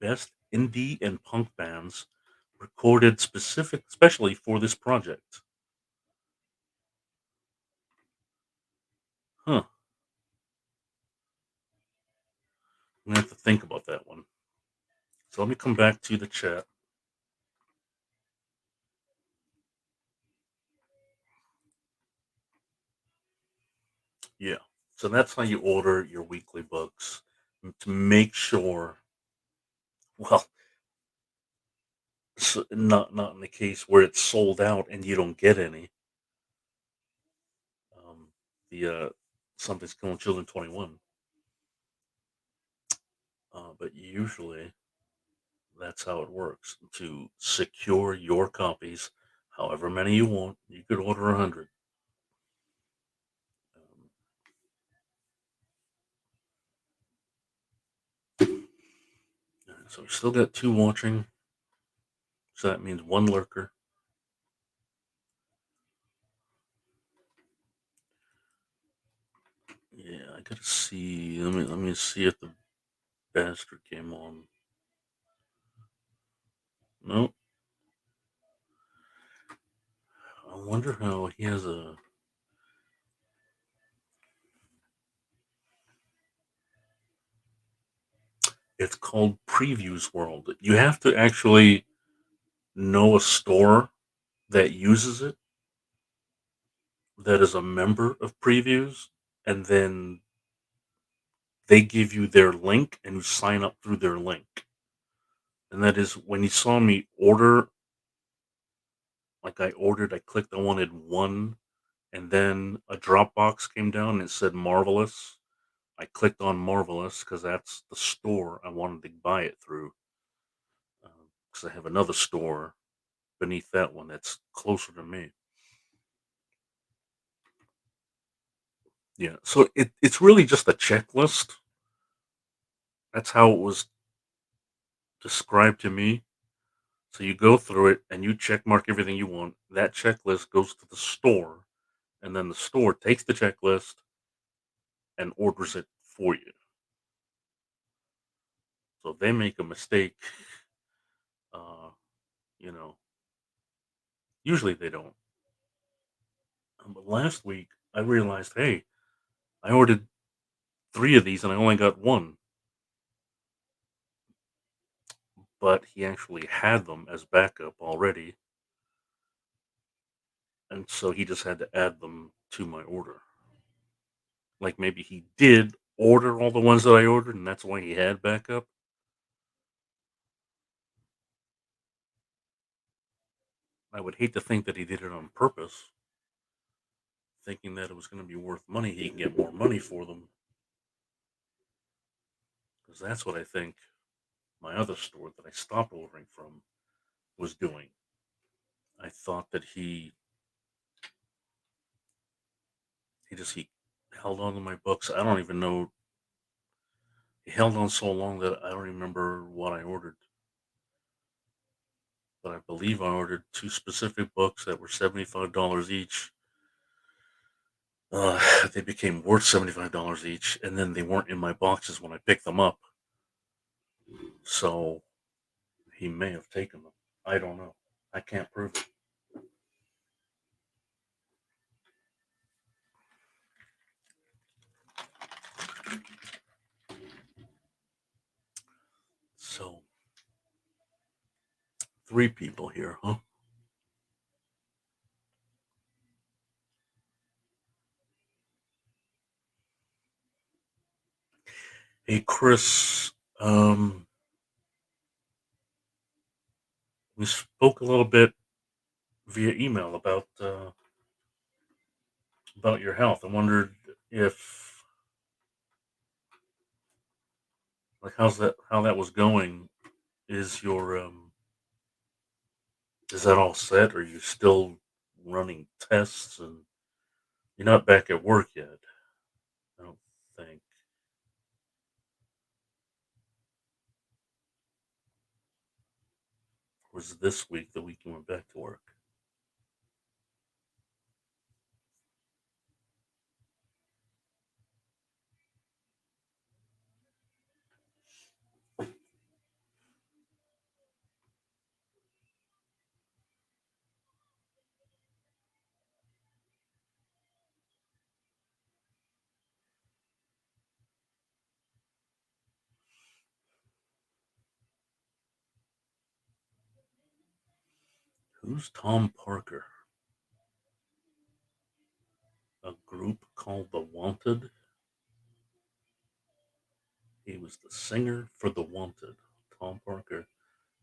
Best indie and punk bands recorded especially for this project. Huh. I'm gonna have to think about that one. So let me come back to the chat. Yeah. So that's how you order your weekly books to make sure. Well, not in the case where it's sold out and you don't get any. The Something's Killing Children 21. But usually that's how it works. To secure your copies, however many you want, you could order 100. Um, so we still got 2 watching. So that means 1 lurker. Yeah, I gotta see. Let me see if the bastard came on. Nope. I wonder how he has a. It's called Previews World. You have to actually know a store that uses it, that is a member of Previews, and then they give you their link and you sign up through their link. And that is when you saw me order, like I clicked, I wanted 1, and then a Dropbox came down and it said Marvelous. I clicked on Marvelous because that's the store I wanted to buy it through. Because I have another store beneath that one that's closer to me. Yeah, so it's really just a checklist. That's how it was described to me. So you go through it and you check mark everything you want. That checklist goes to the store, and then the store takes the checklist and orders it for you. So if they make a mistake, uh, you know. Usually they don't. But last week I realized, hey, I ordered three of these and I only got one. But he actually had them as backup already, and so he just had to add them to my order. Like maybe he did order all the ones that I ordered, and that's why he had backup. I would hate to think that he did it on purpose, thinking that it was going to be worth money. He can get more money for them, because that's what I think my other store that I stopped ordering from was doing. I thought that he held on to my books. I don't even know. He held on so long that I don't remember what I ordered. But I believe I ordered two specific books that were $75 each. They became worth $75 each, and then they weren't in my boxes when I picked them up. So he may have taken them. I don't know. I can't prove it. So, three people here, huh? Hey, Chris. We spoke a little bit via email about your health. I wondered if like how that was going. Is your is that all set? Are you still running tests and you're not back at work yet? I don't think. Or was it this week, the week you went back to work? Who's Tom Parker? A group called The Wanted? He was the singer for The Wanted. Tom Parker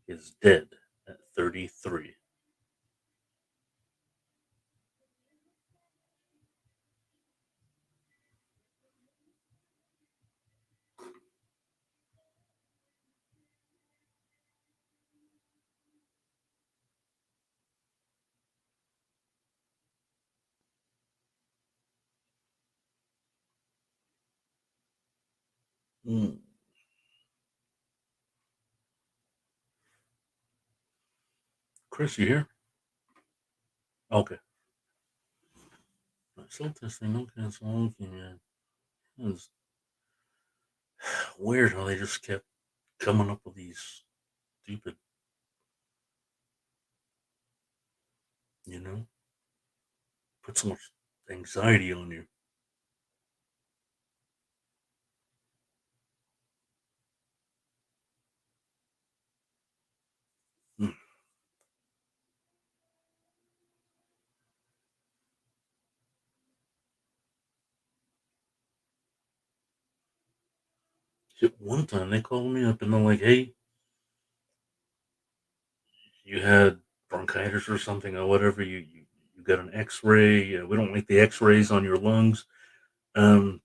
is dead at 33. Hmm. Chris, you here? Okay. Still testing, no cancel, okay, man. It's weird how they just kept coming up with these stupid, you know, put so much anxiety on you. Hmm. Shit, one time they called me up and they're like, hey, you had bronchitis or something or whatever, you got an X-ray. We don't like the X-rays on your lungs. Um,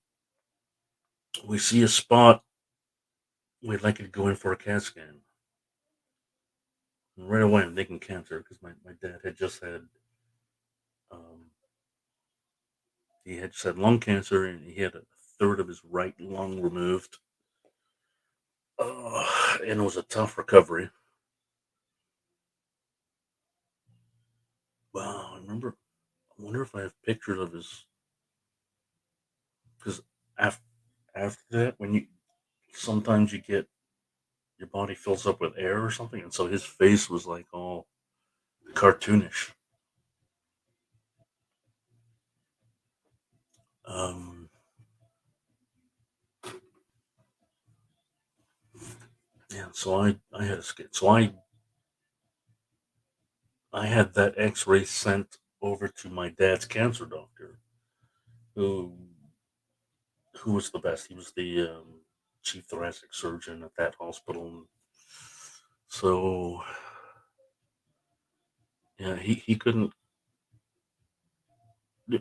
we see a spot. We'd like you to go in for a CAT scan. And right away, I'm thinking cancer because my dad had just had um, he had just had lung cancer and he had a third of his right lung removed. And it was a tough recovery. Wow, I remember. I wonder if I have pictures of his because after that, when you sometimes you get your body fills up with air or something, and so his face was like all. cartoonish. Um, yeah, so I had a skit. So I had that X-ray sent over to my dad's cancer doctor, who who was the best. He was the chief thoracic surgeon at that hospital. So yeah, he couldn't. I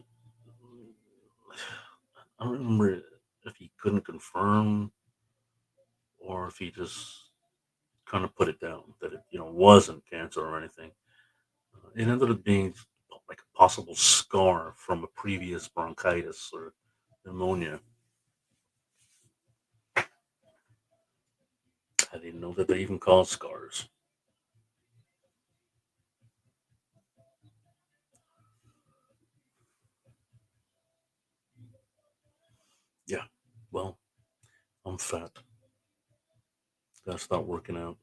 don't remember if he couldn't confirm or if he just kind of put it down that it wasn't cancer or anything. It ended up being like a possible scar from a previous bronchitis or pneumonia. I didn't know that they even cause scars. Yeah. Well, I'm fat. Gotta start working out.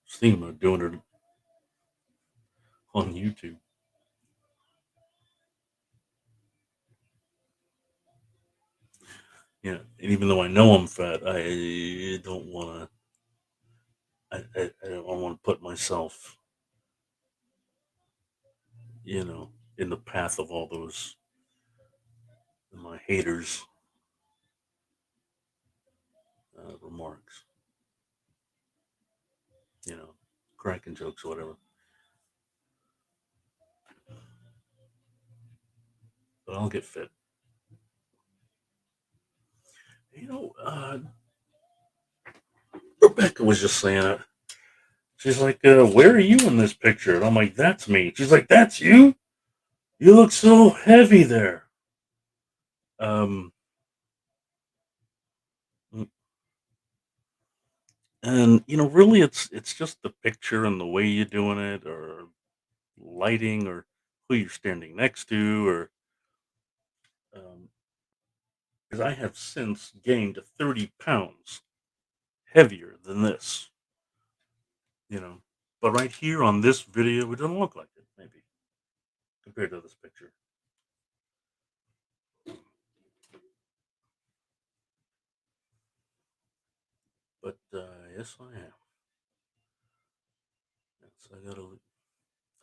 Just thinking about doing it on YouTube. Yeah. And even though I know I'm fat, I don't want to. I don't want to put myself, in the path of all those my haters' remarks. You know, cracking jokes or whatever. But I'll get fit. Rebecca was just saying it. She's like, "Where are you in this picture?" And I'm like, "That's me." She's like, "That's you? You look so heavy there." Um, and really, it's just the picture and the way you're doing it, or lighting, or who you're standing next to, or because I have since gained 30 pounds heavier than this, you know. But right here on this video, it doesn't look like it, maybe compared to this picture. But yes, I am. Yes,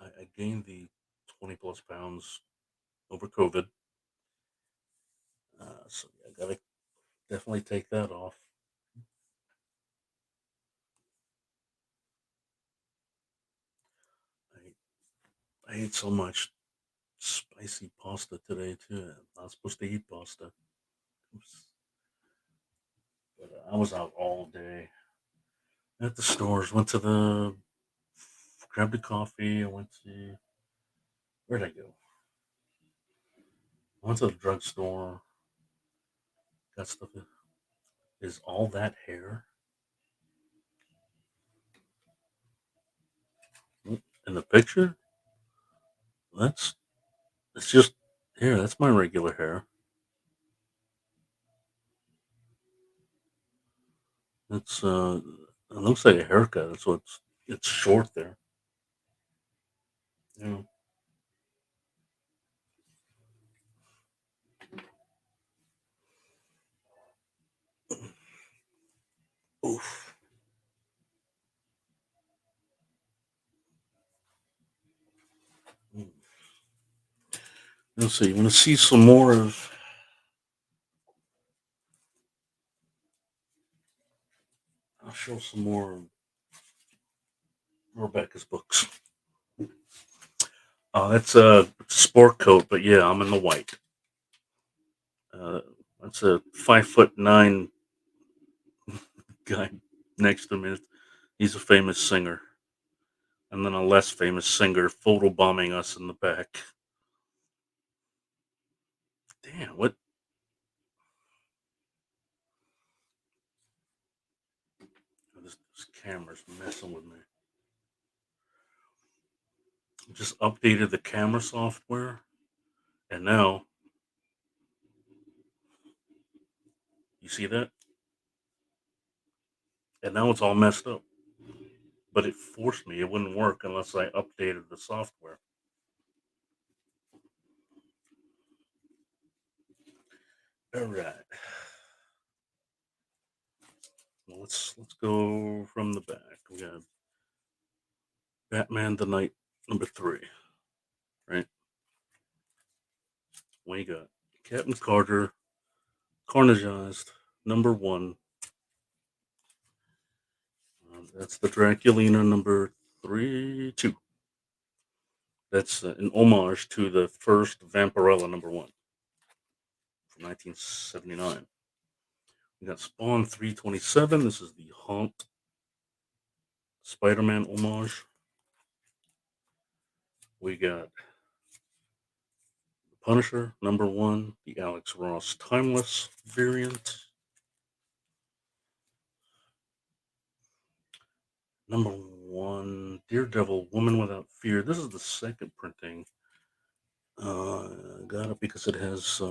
I gained the 20 plus pounds over COVID. So yeah, I gotta definitely take that off. I ate so much spicy pasta today too. I'm not supposed to eat pasta. Oops. But I was out all day at the stores. Went to grabbed a coffee. I went to where'd I go? I went to the drugstore. Got stuff. Is all that hair in the picture? That's it's just hair. That's my regular hair. It's it looks like a haircut. That's what's it's short there. Yeah. Oof. Mm. Let's see. You want to see some more of? I'll show some more of Rebecca's books. That's a sport coat, but yeah, I'm in the white. Uh, that's a 5'9" guy next to me. He's a famous singer, and then a less famous singer photobombing us in the back. Damn, what? This camera's messing with me. Just updated the camera software, and now You see that? And now it's all messed up. But it forced me. It wouldn't work unless I updated the software. All right. Well, let's go from the back. We got Batman the Knight #3, right? We got Captain Carter, Carnageized #1. That's the Draculina #3, 2. That's an homage to the first Vampirella #1 from 1979. We got Spawn 327. This is the Haunt Spider-Man homage. We got Punisher #1, the Alex Ross Timeless variant. #1, Daredevil Woman Without Fear. This is the second printing. Got it because it has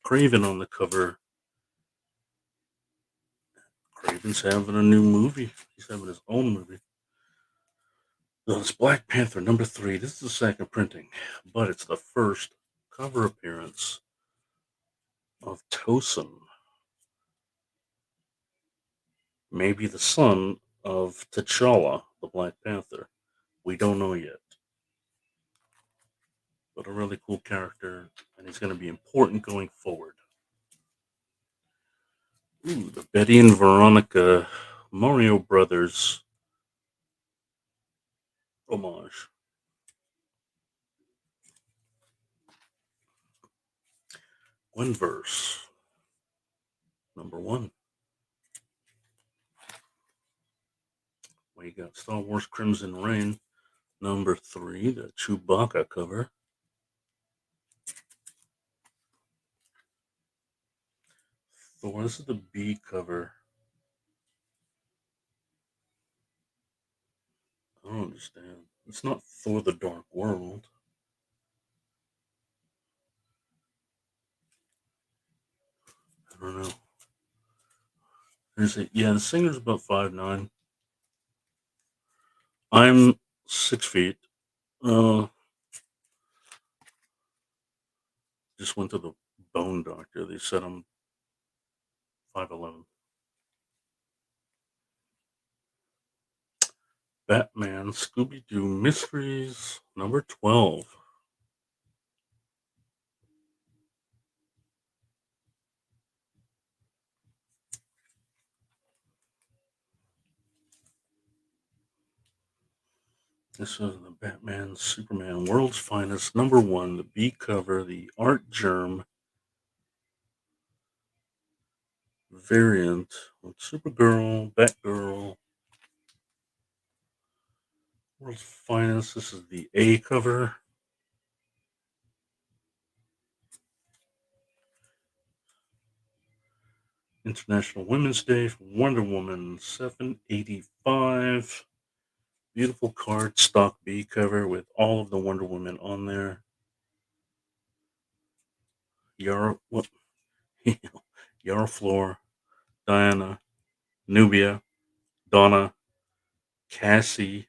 Craven on the cover. Craven's having a new movie. He's having his own movie. It's Black Panther #3. This is the second printing, but it's the first cover appearance of Tosin, maybe the son of T'Challa, the Black Panther. We don't know yet, but a really cool character, and he's going to be important going forward. Ooh, the Betty and Veronica Mario Brothers homage. Gwenverse #1. We got Star Wars Crimson Reign #3, the Chewbacca cover. Thor, this is the B cover. I don't understand. It's not Thor the Dark World. I don't know. There's a, yeah, the singer's about 5'9". I'm 6 feet. Uh, just went to the bone doctor. They said I'm 5'11". Batman Scooby Doo Mysteries #12. This is the Batman Superman World's Finest #1, the B cover, the Art Germ variant with Supergirl, Batgirl. World's Finest. This is the A cover. International Women's Day for Wonder Woman 785. Beautiful card stock B cover with all of the Wonder Women on there. Yara, what? Yara Flor, Diana, Nubia, Donna, Cassie.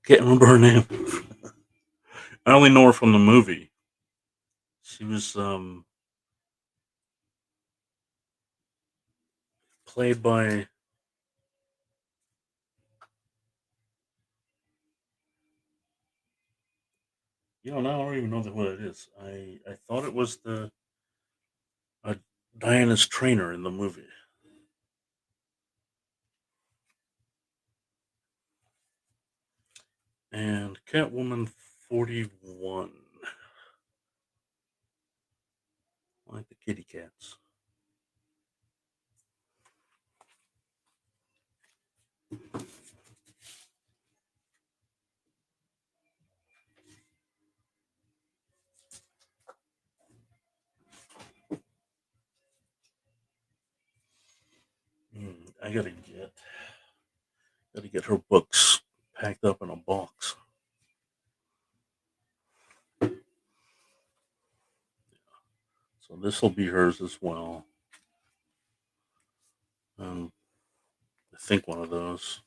Can't remember her name. I only know her from the movie. She was played by now I don't even know what it is. I thought it was the uh, Diana's trainer in the movie. And Catwoman 41. I like the kitty cats. I gotta get her books packed up in a box. this will be hers as well. I think one of those.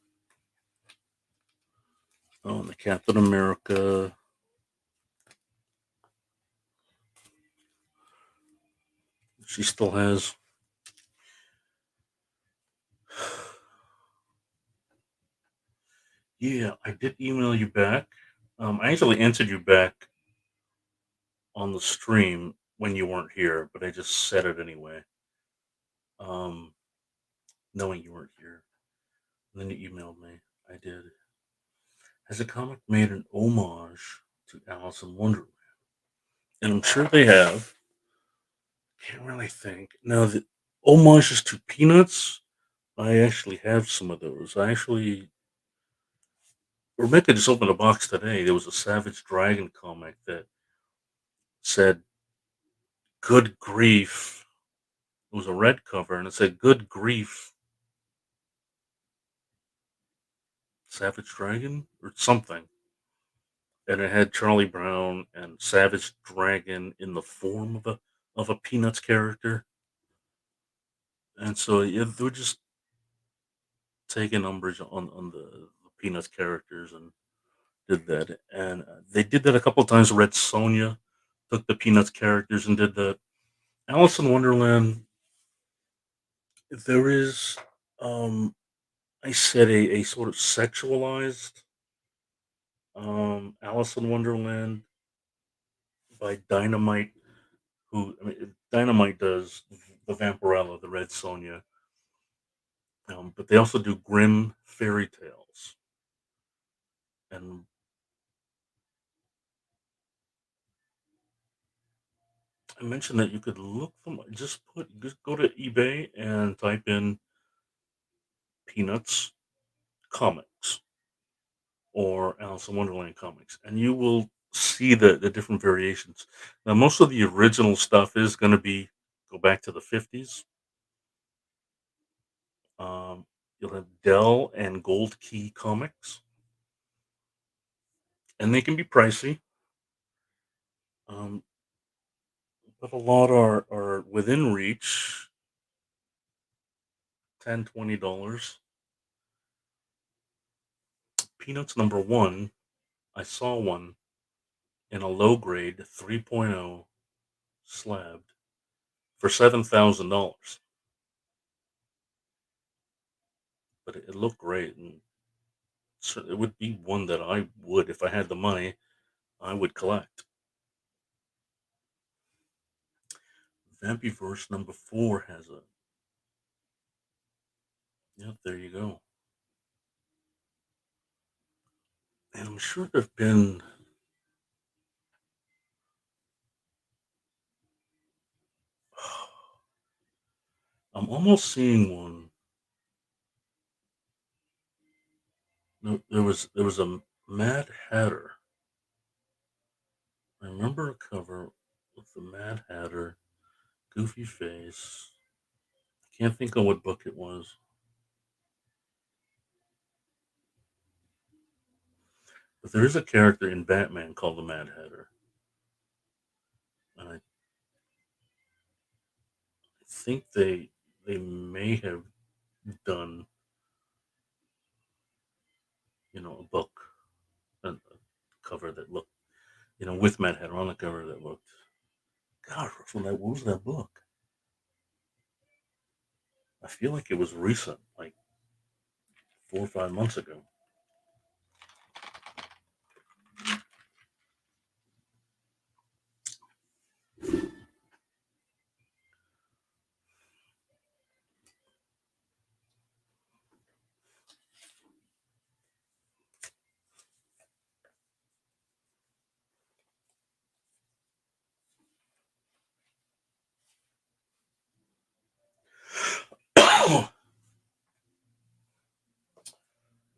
Oh, and the Captain America. She still has. Yeah, I did email you back. I actually answered you back on the stream when you weren't here, but I just said it anyway, um, knowing you weren't here. And then you emailed me. I did. Has the comic made an homage to Alice in Wonderland? And I'm sure they have. Can't really think. Now, the homages to Peanuts, I actually have some of those. Rebecca just opened a box today. There was a Savage Dragon comic that said, "Good grief." It was a red cover and it said, "Good grief, Savage Dragon," or something. And it had Charlie Brown and Savage Dragon in the form of a Peanuts character. And so yeah, they were just taking umbrage on the Peanuts characters and did that. And they did that a couple times. Red Sonja took the Peanuts characters and did that. Alice in Wonderland, there is, um, I said, a sort of sexualized Alice in Wonderland by Dynamite, who, I mean, Dynamite does the Vampirella, the Red Sonja, but they also do Grimm fairy tales. And I mentioned that you could look them, just go to eBay and type in Peanuts comics or Alice in Wonderland comics, and you will see the different variations. Now, most of the original stuff is going to be go back to the 50s. Um, you'll have Dell and Gold Key comics, and they can be pricey, um, but a lot are within reach, $10, $20. Peanuts number one, I saw one in a low grade 3.0 slabbed for $7,000, but it looked great, and so it would be one that I would, if I had the money, I would collect. Vampyverse number four has a. Yep, there you go. And I'm sure there've been. I'm almost seeing one. No, there was a Mad Hatter. I remember a cover with the Mad Hatter, goofy face. I can't think of what book it was, but there is a character in Batman called the Mad Hatter, and I think they may have done a book, a cover that looked with Mad Hatter on the cover that looked. God, what was that book? I feel like it was recent, like 4 or 5 months ago.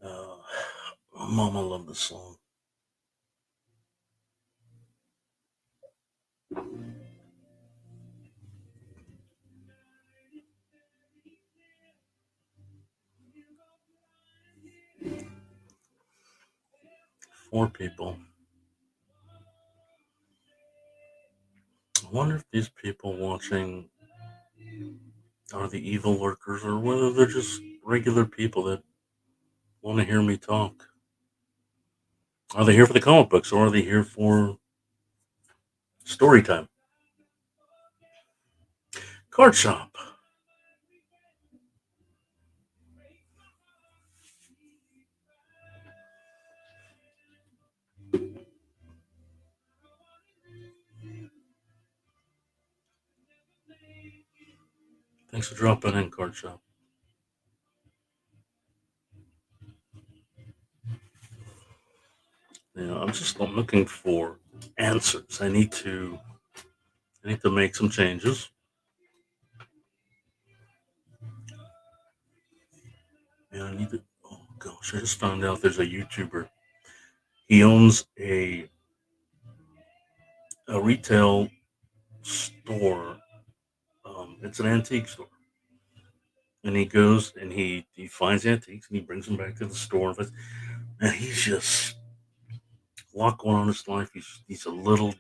uh, Mama loved the song. Four people. wonder if these people watching are the evil lurkers or whether they're just regular people that want to hear me talk. Are they here for the comic books or are they here for story time? Card shop. Thanks for dropping in, card shop. I'm looking for answers. I need to make some changes. And I need to oh gosh, I just found out there's a YouTuber. He owns a retail store. It's an antique store. And he goes and he finds antiques and he brings them back to the store. And he's just a lot going on in his life. He's a little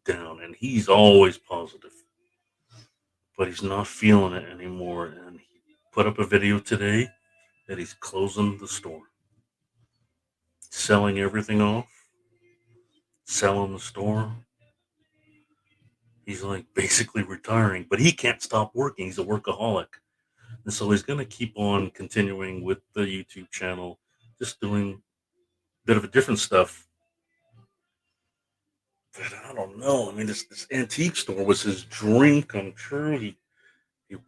down and he's always positive, but he's not feeling it anymore. And he put up a video today that he's closing the store, selling everything off, selling the store. He's like basically retiring, but he can't stop working. He's a workaholic. And so he's going to keep on continuing with the YouTube channel, just doing a bit of a different stuff. But I don't know. I mean, this antique store was his dream come true. He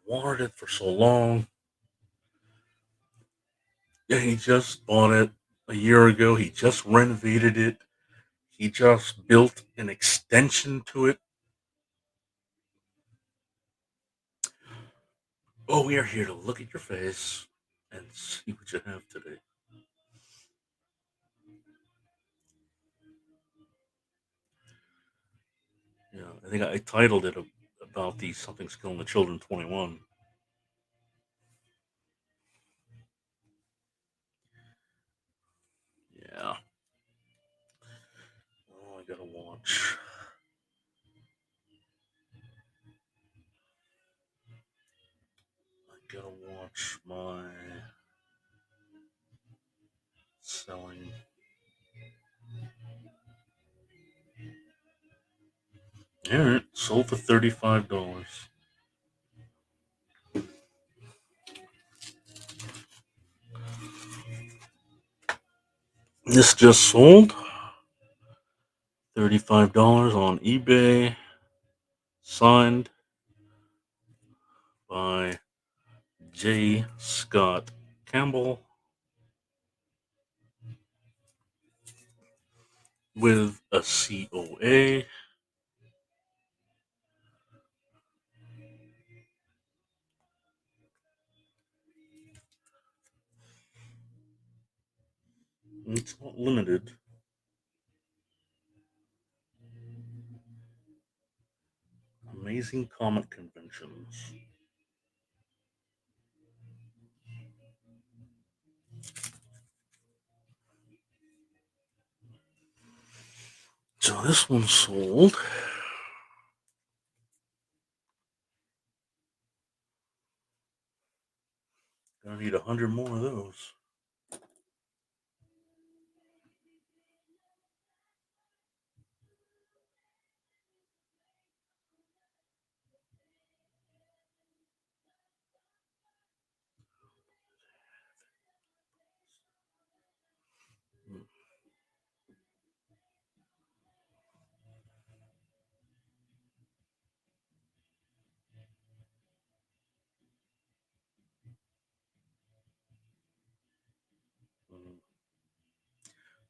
wanted it for so long. Yeah, he just bought it a year ago. He just renovated it. He just built an extension to it. Oh, we are here to look at your face and see what you have today. Yeah, I think I titled it about the Something's Killing the Children 21. Yeah. Oh, I gotta watch. I gotta watch my selling. Alright, sold for $35. This just sold $35 on eBay. Signed by J. Scott Campbell with a COA. It's not limited. Amazing Comic Conventions. So this one sold. Gonna need 100 more of those. Mm,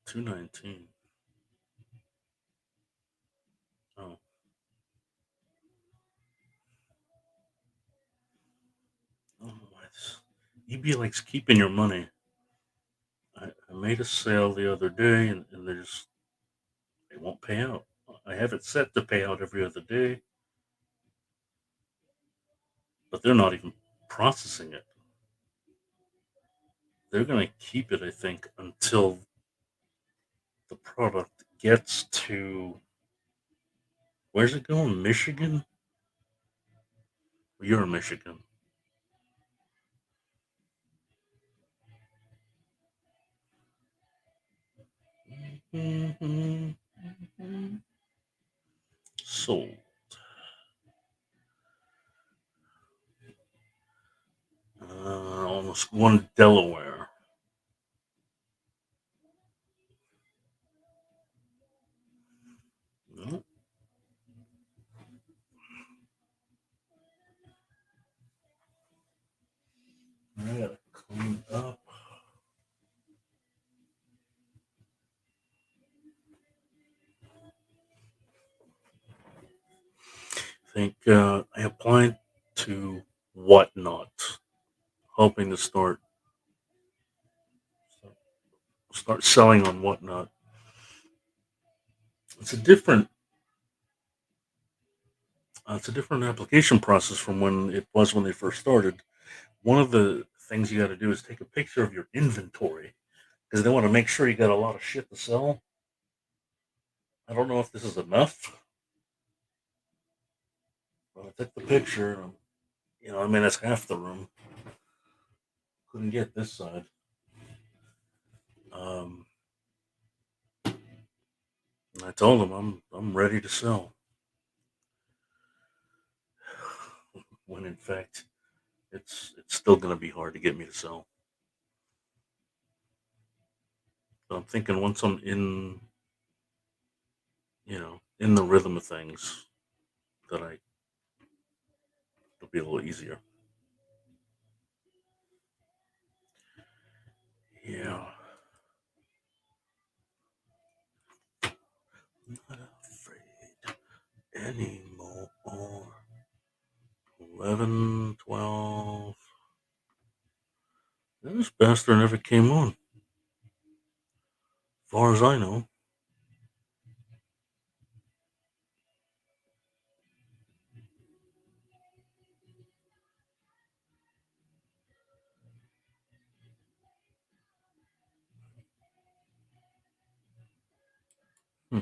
219. Oh, oh, EB likes keeping your money. I made a sale the other day and they won't pay out. I have it set to pay out every other day, but they're not even processing it. They're going to keep it, I think, until the product gets to Where's it going? Michigan? You're in Michigan. Sold. Almost one Delaware. No, I gotta clean up. I think I applied to Whatnot, hoping to start selling on Whatnot. It's a different it's a different application process from when it was when they first started. One of the things you got to do is take a picture of your inventory because they want to make sure you got a lot of shit to sell. I don't know if this is enough, but I took the picture. And, I mean, that's half the room. Couldn't get this side. Um, and I told them I'm ready to sell. When in fact, it's still going to be hard to get me to sell. So I'm thinking once I'm in the rhythm of things, that it'll be a little easier. Yeah. Not afraid anymore. 11, 12. This bastard never came on, far as I know. Hmm.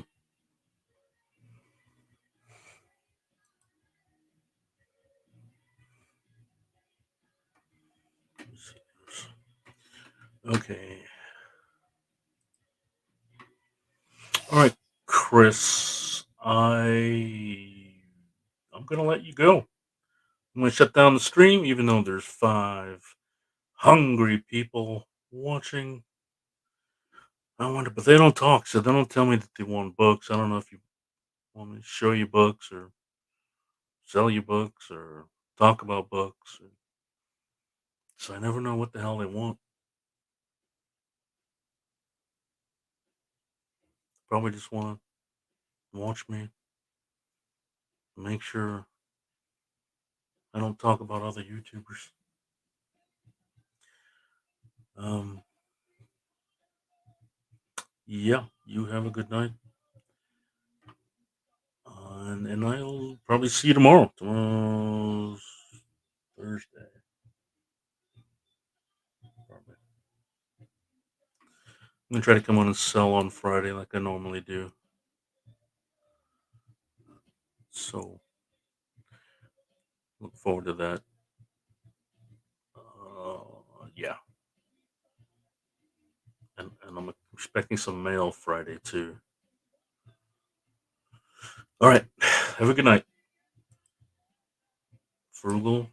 Okay. All right, Chris. I'm gonna let you go. I'm gonna shut down the stream, even though there's 5 hungry people watching. I wonder, but they don't talk, so they don't tell me that they want books. I don't know if you want me to show you books or sell you books or talk about books. So I never know what the hell they want. Probably just want to watch me, make sure I don't talk about other YouTubers. Um, yeah, you have a good night. And I'll probably see you tomorrow. Tomorrow's Thursday. Probably. I'm gonna try to come on and sell on Friday like I normally do. So look forward to that. Yeah, and I'm expecting some mail Friday too. All right, have a good night. Frugal